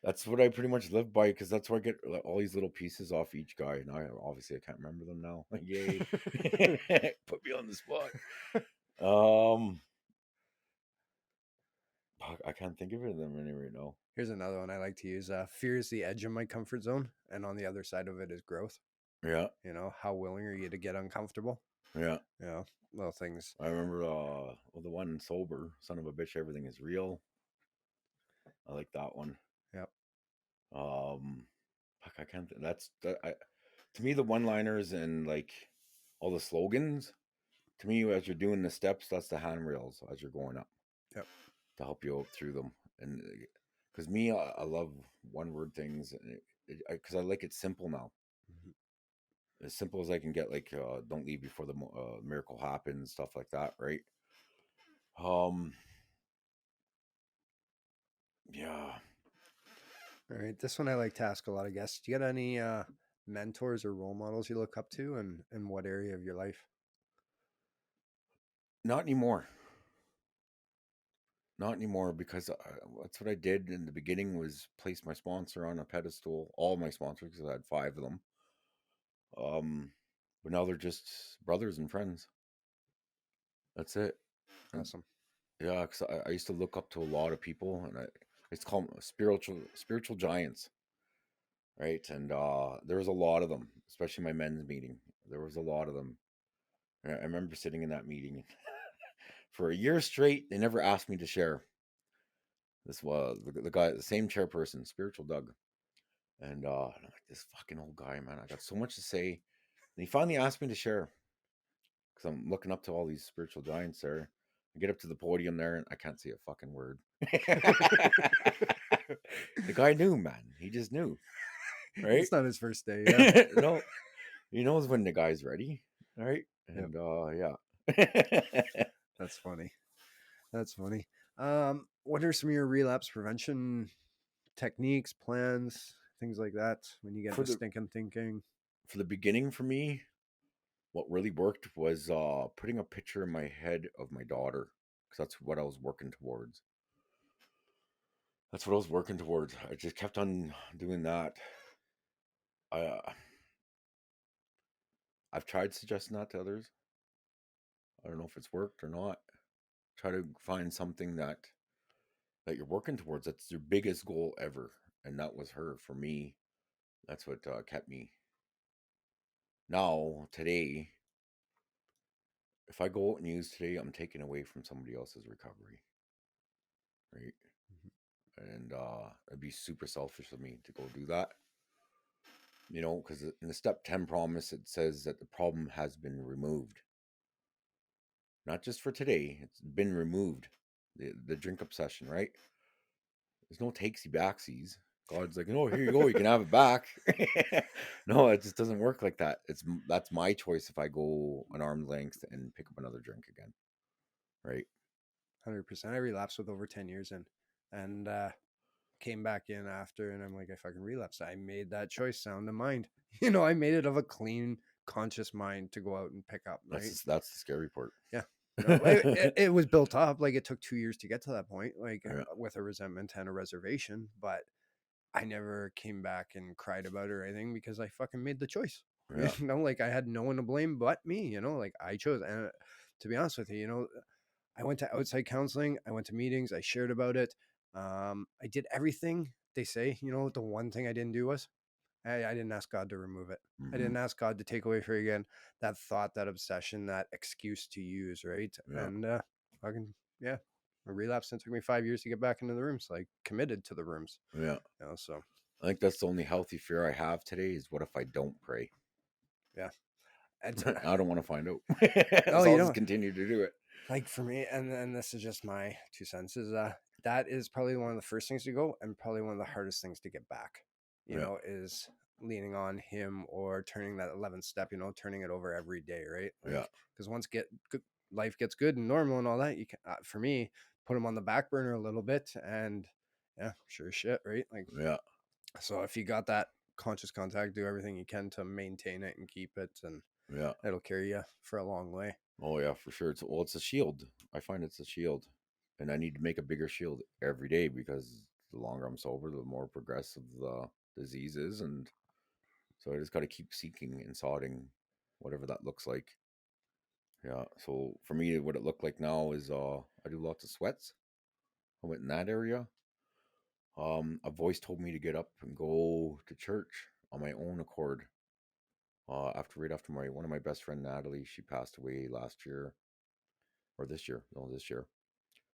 That's what I pretty much live by because that's where I get all these little pieces off each guy. And I can't remember them now. Yay. Put me on the spot. I can't think of it them any right now. Here's another one I like to use. Fear is the edge of my comfort zone, and on the other side of it is growth. Yeah. How willing are you to get uncomfortable? Yeah. Little things. I remember the one sober, son of a bitch, everything is real. I like that one. Yep. I can't. To me, the one-liners and like all the slogans. To me, as you're doing the steps, that's the handrails as you're going up. Yep. To help you out through them, and because me, I love one-word things, because I like it simple now. Mm-hmm. As simple as I can get, like don't leave before the miracle happens, stuff like that, right? Yeah. All right. This one I like to ask a lot of guests. Do you got any mentors or role models you look up to, and in what area of your life? Not anymore. Not anymore, because that's what I did in the beginning, was place my sponsor on a pedestal, all my sponsors, because I had 5 of them. But now they're just brothers and friends. That's it. Awesome. Yeah, because I used to look up to a lot of people, and I used to call them spiritual giants, right? And there was a lot of them, especially my men's meeting. There was a lot of them. I remember sitting in that meeting for a year straight. They never asked me to share. This was the guy, the same chairperson, Spiritual Doug. And I'm like, this fucking old guy, man. I got so much to say. And he finally asked me to share, because I'm looking up to all these spiritual giants there. I get up to the podium there and I can't say a fucking word. The guy knew, man. He just knew. Right? It's not his first day. Yeah. No, he knows when the guy's ready. Right? And yeah. That's funny. That's funny. What are some of your relapse prevention techniques, plans, things like that when you get into stinking thinking? For the beginning, for me, what really worked was putting a picture in my head of my daughter, because that's what I was working towards. I just kept on doing that. I've tried suggesting that to others. I don't know if it's worked or not. Try to find something that you're working towards. That's your biggest goal ever, and that was her for me. That's what kept me. Now, today, if I go out and use today, I'm taking away from somebody else's recovery, right? Mhm. And it'd be super selfish of me to go do that, because in the step 10 promise, it says that the problem has been removed. Not just for today, it's been removed. The drink obsession, right? There's no takesy backsies. God's like, oh, here you go, you can have it back. No, it just doesn't work like that. That's my choice if I go an arm's length and pick up another drink again, right? 100%. I relapsed with over 10 years in, and came back in after, and I'm like, I fucking relapsed. I made that choice, sound of mind. I made it of a clean, conscious mind to go out and pick up, right? That's the scary part. Yeah. No, it was built up. Like, it took 2 years to get to that point, like, Yeah, with a resentment and a reservation. But I never came back and cried about it or anything because I fucking made the choice. yeah, Like, I had no one to blame but me, like I chose. And to be honest with you, I went to outside counseling, I went to meetings, I shared about it. I did everything they say. The one thing I didn't do was I didn't ask God to remove it. I hmm, didn't ask God to take away for again that thought, that obsession, that excuse to use, right? yeah, And fucking yeah, a relapse, and it took me 5 years to get back into the rooms, like committed to the rooms. yeah. So I think that's the only healthy fear I have today is what if I don't pray? yeah, it's I don't want to find out. oh, So I'll just continue to do it. like for me, and this is just my 2 cents, is that is probably one of the first things to go, and probably one of the hardest things to get back, Yeah, is leaning on him, or turning that 11th step, turning it over every day, right? yeah, Like, because once life gets good and normal and all that, you can, for me, put him on the back burner a little bit, and yeah, sure as shit, right? Like, yeah, so if you got that conscious contact, do everything you can to maintain it and keep it, and yeah. it'll carry you for a long way. Oh yeah, for sure. It's a shield. I find it's a shield, and I need to make a bigger shield every day because the longer I'm sober, the more progressive the disease is, and so I just got to keep seeking and sodding, whatever that looks like. Yeah. So for me, what it looked like now is I do lots of sweats. I went in that area. A voice told me to get up and go to church on my own accord. Right after my one of my best friend Natalie, she passed away last year or this year. No, this year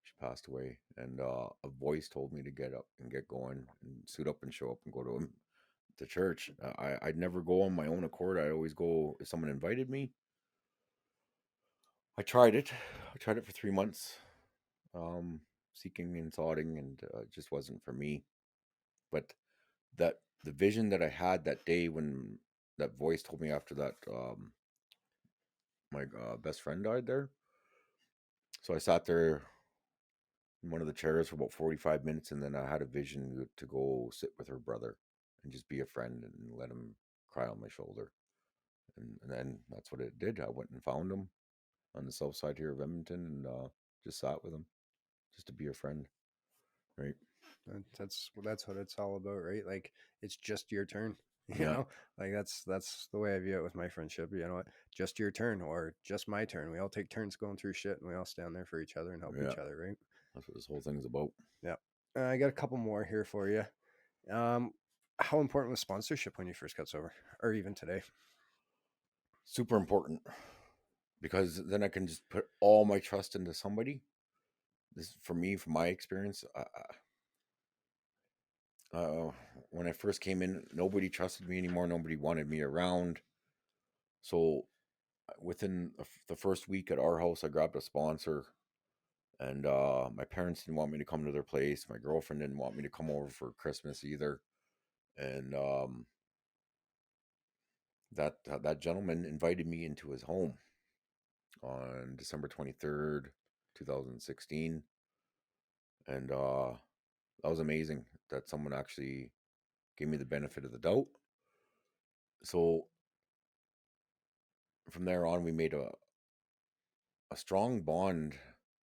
she passed away, and a voice told me to get up and get going and suit up and show up and go to church. I'd never go on my own accord. I'd always go if someone invited me. I tried it. I tried it for 3 months, um, seeking and sodding, and it just wasn't for me. But that the vision that I had that day when that voice told me after that my best friend died there. So I sat there in one of the chairs for about 45 minutes, and then I had a vision to go sit with her brother and just be a friend and let him cry on my shoulder. And then that's what it did. I went and found him on the south side here of Edmonton, and just sat with him just to be a friend. Right. That's what it's all about, right? Like, it's just your turn. you Yeah. know like, that's the way I view it with my friendship. What, just your turn, or just my turn. We all take turns going through shit, and we all stand there for each other and help Yeah. each other, right? That's what this whole thing's about. Yeah. I got a couple more here for you. um how important was sponsorship when you first got sober, or even today? Super important because then I can just put all my trust into somebody. This for me, from my experience. Uh, when I first came in, nobody trusted me anymore. Nobody wanted me around. So within the first week at our house, I grabbed a sponsor, and my parents didn't want me to come to their place. My girlfriend didn't want me to come over for Christmas either, and that gentleman invited me into his home on December 23rd, 2016, and that was amazing that someone actually gave me the benefit of the doubt. So from there on, we made a strong bond,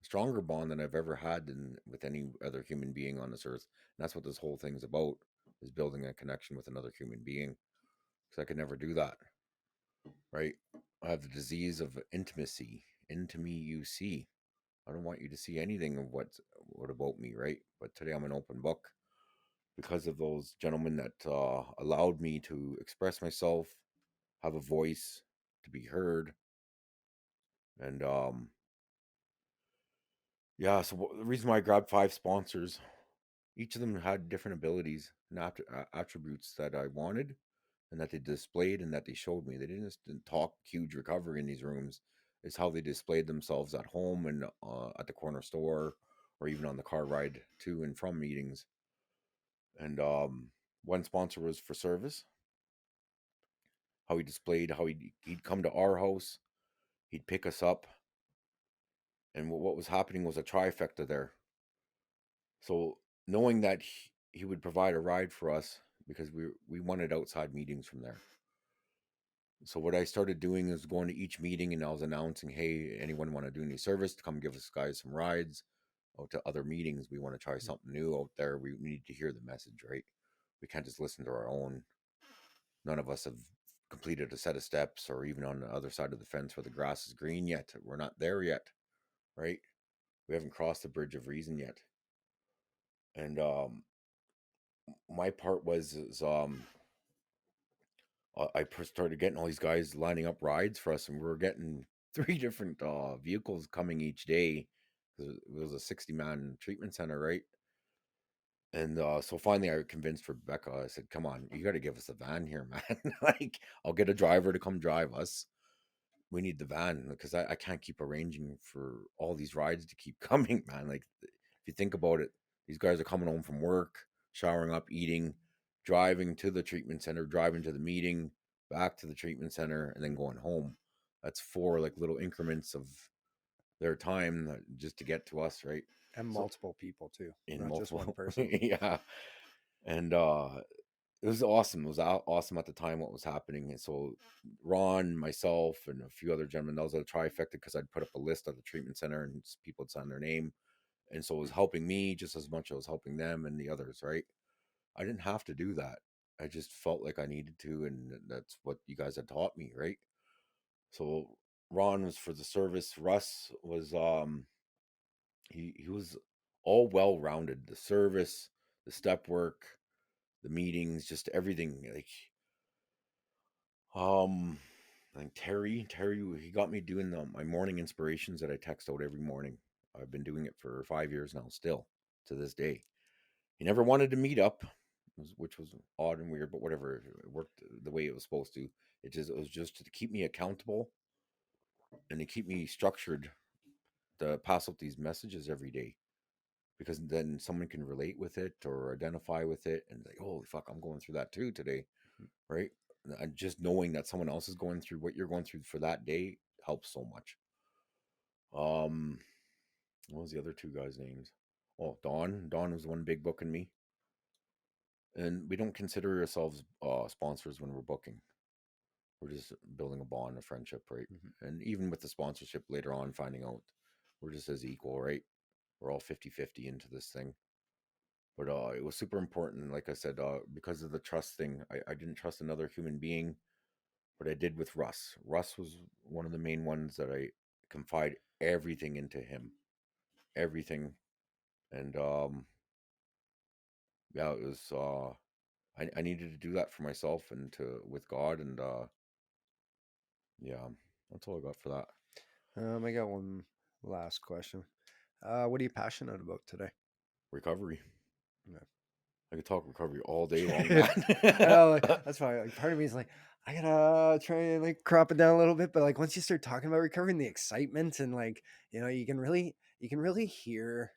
stronger bond than I've ever had with any other human being on this earth. And that's what this whole thing's about, is building a connection with another human being. Because I could never do that, right? I have the disease of intimacy. Into me you see. I don't want you to see anything of what about me, right? But today I'm an open book. because of those gentlemen that allowed me to express myself, have a voice, to be heard, and yeah. So the reason why I grabbed 5 sponsors, each of them had different abilities and attributes that I wanted, and that they displayed and that they showed me. They didn't talk huge recovery in these rooms. It's how they displayed themselves at home and at the corner store, or even on the car ride to and from meetings. And one sponsor was for service, how he displayed how he'd come to our house, he'd pick us up, and what was happening was a trifecta there. So knowing that he would provide a ride for us because we wanted outside meetings from there. So what I started doing is going to each meeting and I was announcing, hey, anyone want to do any service to come give us guys some rides out to other meetings. We want to try something new out there. We need to hear the message, right? We can't just listen to our own. None of us have completed a set of steps or even on the other side of the fence where the grass is green yet. We're not there yet, right? We haven't crossed the bridge of reason yet. And my part was is, I started getting all these guys lining up rides for us, and we were getting 3 different vehicles coming each day because it was a 60-man treatment center, right? And so finally, I convinced Rebecca. I said, "Come on, you got to give us a van here, man. Like, I'll get a driver to come drive us. We need the van because I can't keep arranging for all these rides to keep coming, man. Like, if you think about it, these guys are coming home from work, showering up, eating, driving to the treatment center, driving to the meeting, back to the treatment center, and then going home. That's 4 like little increments of their time just to get to us, right? And So multiple people too, in not just one multiple, person. yeah, and it was awesome. It was awesome at the time what was happening. And so Ron, myself, and a few other gentlemen, that was a trifecta because I'd put up a list of the treatment center and people would sign their name. And so it was helping me just as much as I was helping them and the others, right? I didn't have to do that. I just felt like I needed to, and that's what you guys had taught me, right? So Ron was for the service. Russ was he was all well rounded. The service, the step work, the meetings, just everything. Like Um, I think Terry, he got me doing my morning inspirations that I text out every morning. I've been doing it for 5 years now, still to this day. He never wanted to meet up, which was odd and weird, but whatever. It worked the way it was supposed to. It was just to keep me accountable and to keep me structured to pass out these messages every day. Because then someone can relate with it or identify with it and like, holy fuck, I'm going through that too today, right? And just knowing that someone else is going through what you're going through for that day helps so much. Um, what was the other 2 guys' names? Oh, Don. Don was the one big booking me, and we don't consider ourselves sponsors when we're booking. We're just building a bond, a friendship, right? Mhm. And even with the sponsorship later on, finding out we're just as equal, right? We're all 50-50 into this thing. But it was super important, like I said, because of the trust thing. I didn't trust another human being, but I did with Russ. Russ was one of the main ones that I confide everything into him, everything, and yeah, it was. I needed to do that for myself and to with God, and yeah, that's all I got for that. I got one last question. What are you passionate about today? Recovery. Yeah. I could talk recovery all day long, man. I know, like, that's why. Like, part of me is like, I gotta try and like crop it down a little bit. But like, once you start talking about recovery and the excitement, and like, you can really hear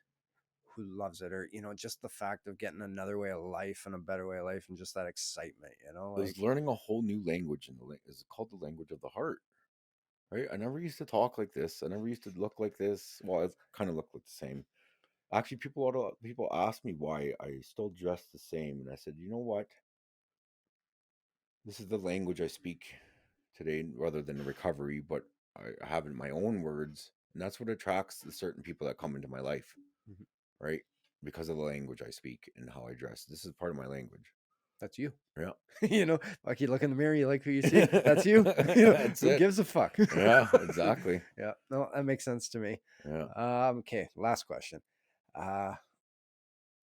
who loves it, or just the fact of getting another way of life and a better way of life, and just that excitement. It was Like, learning a whole new language, and it's called the language of the heart. Right? I never used to talk like this. I never used to look like this. Well, it kind of looked like the same. Actually, people ask me why I still dress the same, and I said, you know what? This is the language I speak today, rather than recovery, but I have in my own words, and that's what attracts the certain people that come into my life, mhm, right? Because of the language I speak and how I dress. This is part of my language. that's you. Yeah, Like you look in the mirror, you like who you see. That's you. that's Who it. gives a fuck? Yeah, exactly. Yeah, no, that makes sense to me. Yeah, Okay, last question. Uh,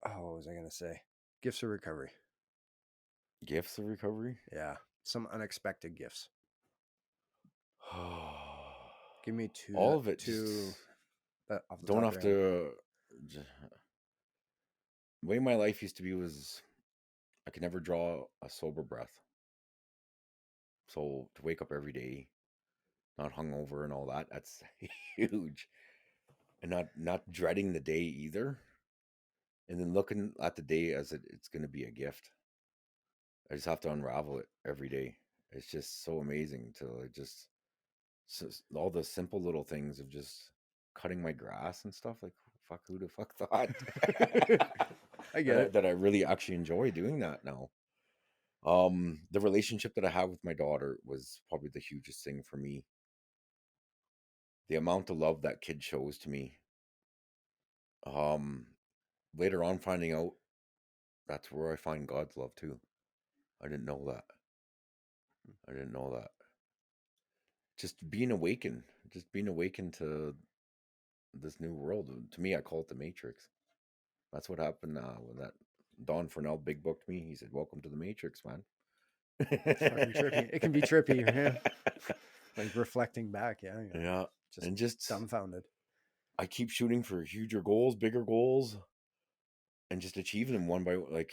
oh, what was I gonna say? Gifts of recovery. Gifts of recovery. Yeah, some unexpected gifts. Give me All of it. Just two off the don't top of have your head. to. The way my life used to be was I could never draw a sober breath. So to wake up every day, not hungover and all that, that's huge. And not dreading the day either. And then looking at the day as it's going to be a gift. I just have to unravel it every day. It's just so amazing to like just all the simple little things of just cutting my grass and stuff. Like, fuck, who the fuck thought I get it. that I really actually enjoy doing that now. The relationship that I have with my daughter was probably the hugest thing for me. The amount of love that kid shows to me. Um, Later on, finding out that's where I find God's love too. I didn't know that. I didn't know that. Just being awakened to this new world. To me, I call it the Matrix. That's what happened when that Don Fernell big booked me. He said, "Welcome to the Matrix, man." It's fucking trippy. It can be trippy, yeah. Like reflecting back, yeah. Yeah, Just and just dumbfounded. I keep shooting for huger goals, bigger goals, and just achieving them one by like.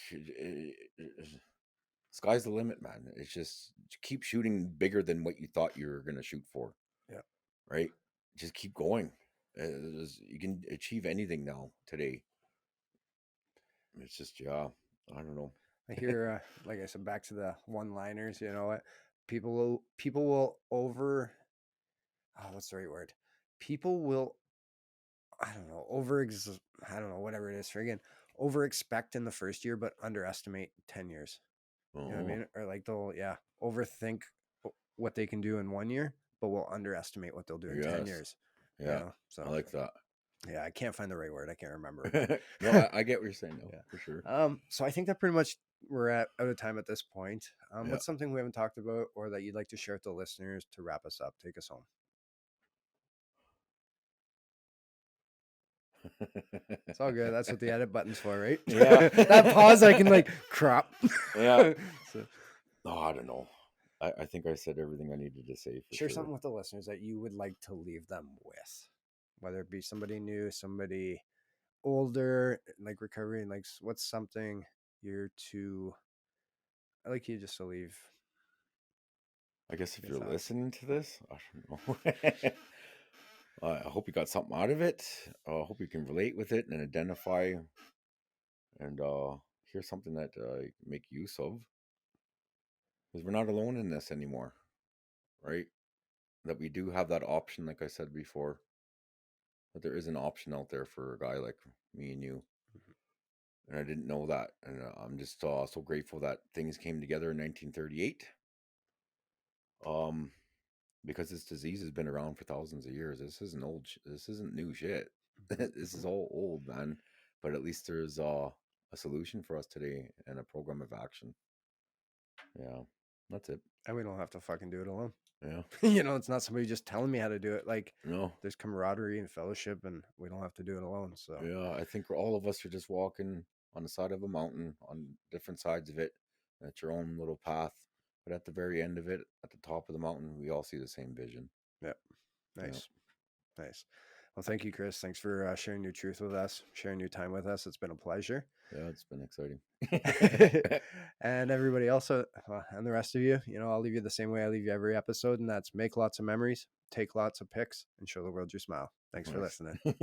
Sky's the limit, man. It's just keep shooting bigger than what you thought you were gonna shoot for. Yeah. Right. Just keep going. You can achieve anything now today. It's just I don't know. I hear, like I said, back to the one-liners. You know what? People will over. Oh, what's the right word? People will. I don't know. I don't know. Whatever it is. Friggin' over expect in the first year, but underestimate 10 years. You know what I Oh, mean? Or like they'll overthink what they can do in 1 year, but will underestimate what they'll do in 10 yes. years. You Yeah. know. I So like that. yeah, I can't find the right word. I can't remember, but No, I get what you're saying, though, yeah. for sure. So I think that pretty much we're out of time at this point. Yeah. What's something we haven't talked about or that you'd like to share with the listeners to wrap us up? Take us home. It's all good. That's what the edit button's for, right? Yeah. That pause I can like crop. Yeah. So Oh, I don't know. I think I said everything I needed to say for share sure. something with the listeners that you would like to leave them with, whether it be somebody new, somebody older, like recovering. Like, what's something you're to? I like you just to leave I guess if your you're thoughts. listening to this, I don't know. I hope you got something out of it. I hope you can relate with it and identify and hear something that you can make use of. Because we're not alone in this anymore, right? That we do have that option, like I said before, that there is an option out there for a guy like me and you. And I didn't know that. And I'm just so grateful that things came together in 1938. Um, because this disease has been around for thousands of years. This isn't old. This isn't new shit. This is all old, man. But at least there's a solution for us today and a program of action. Yeah, that's it. And we don't have to fucking do it alone. Yeah, It's not somebody just telling me how to do it. Like, no, there's camaraderie and fellowship, and we don't have to do it alone. So, yeah. I think all of us are just walking on the side of a mountain on different sides of it. At your own little path, but at the very end of it, at the top of the mountain, we all see the same vision. yeah, Yeah, nice, nice. Well, thank you, Chris. Thanks for sharing your truth with us, sharing your time with us. It's been a pleasure. yeah. It's been exciting. And everybody else, and the rest of you, I'll leave you the same way I leave you every episode, and that's make lots of memories, take lots of pics, and show the world your smile. Thanks for listening. Nice.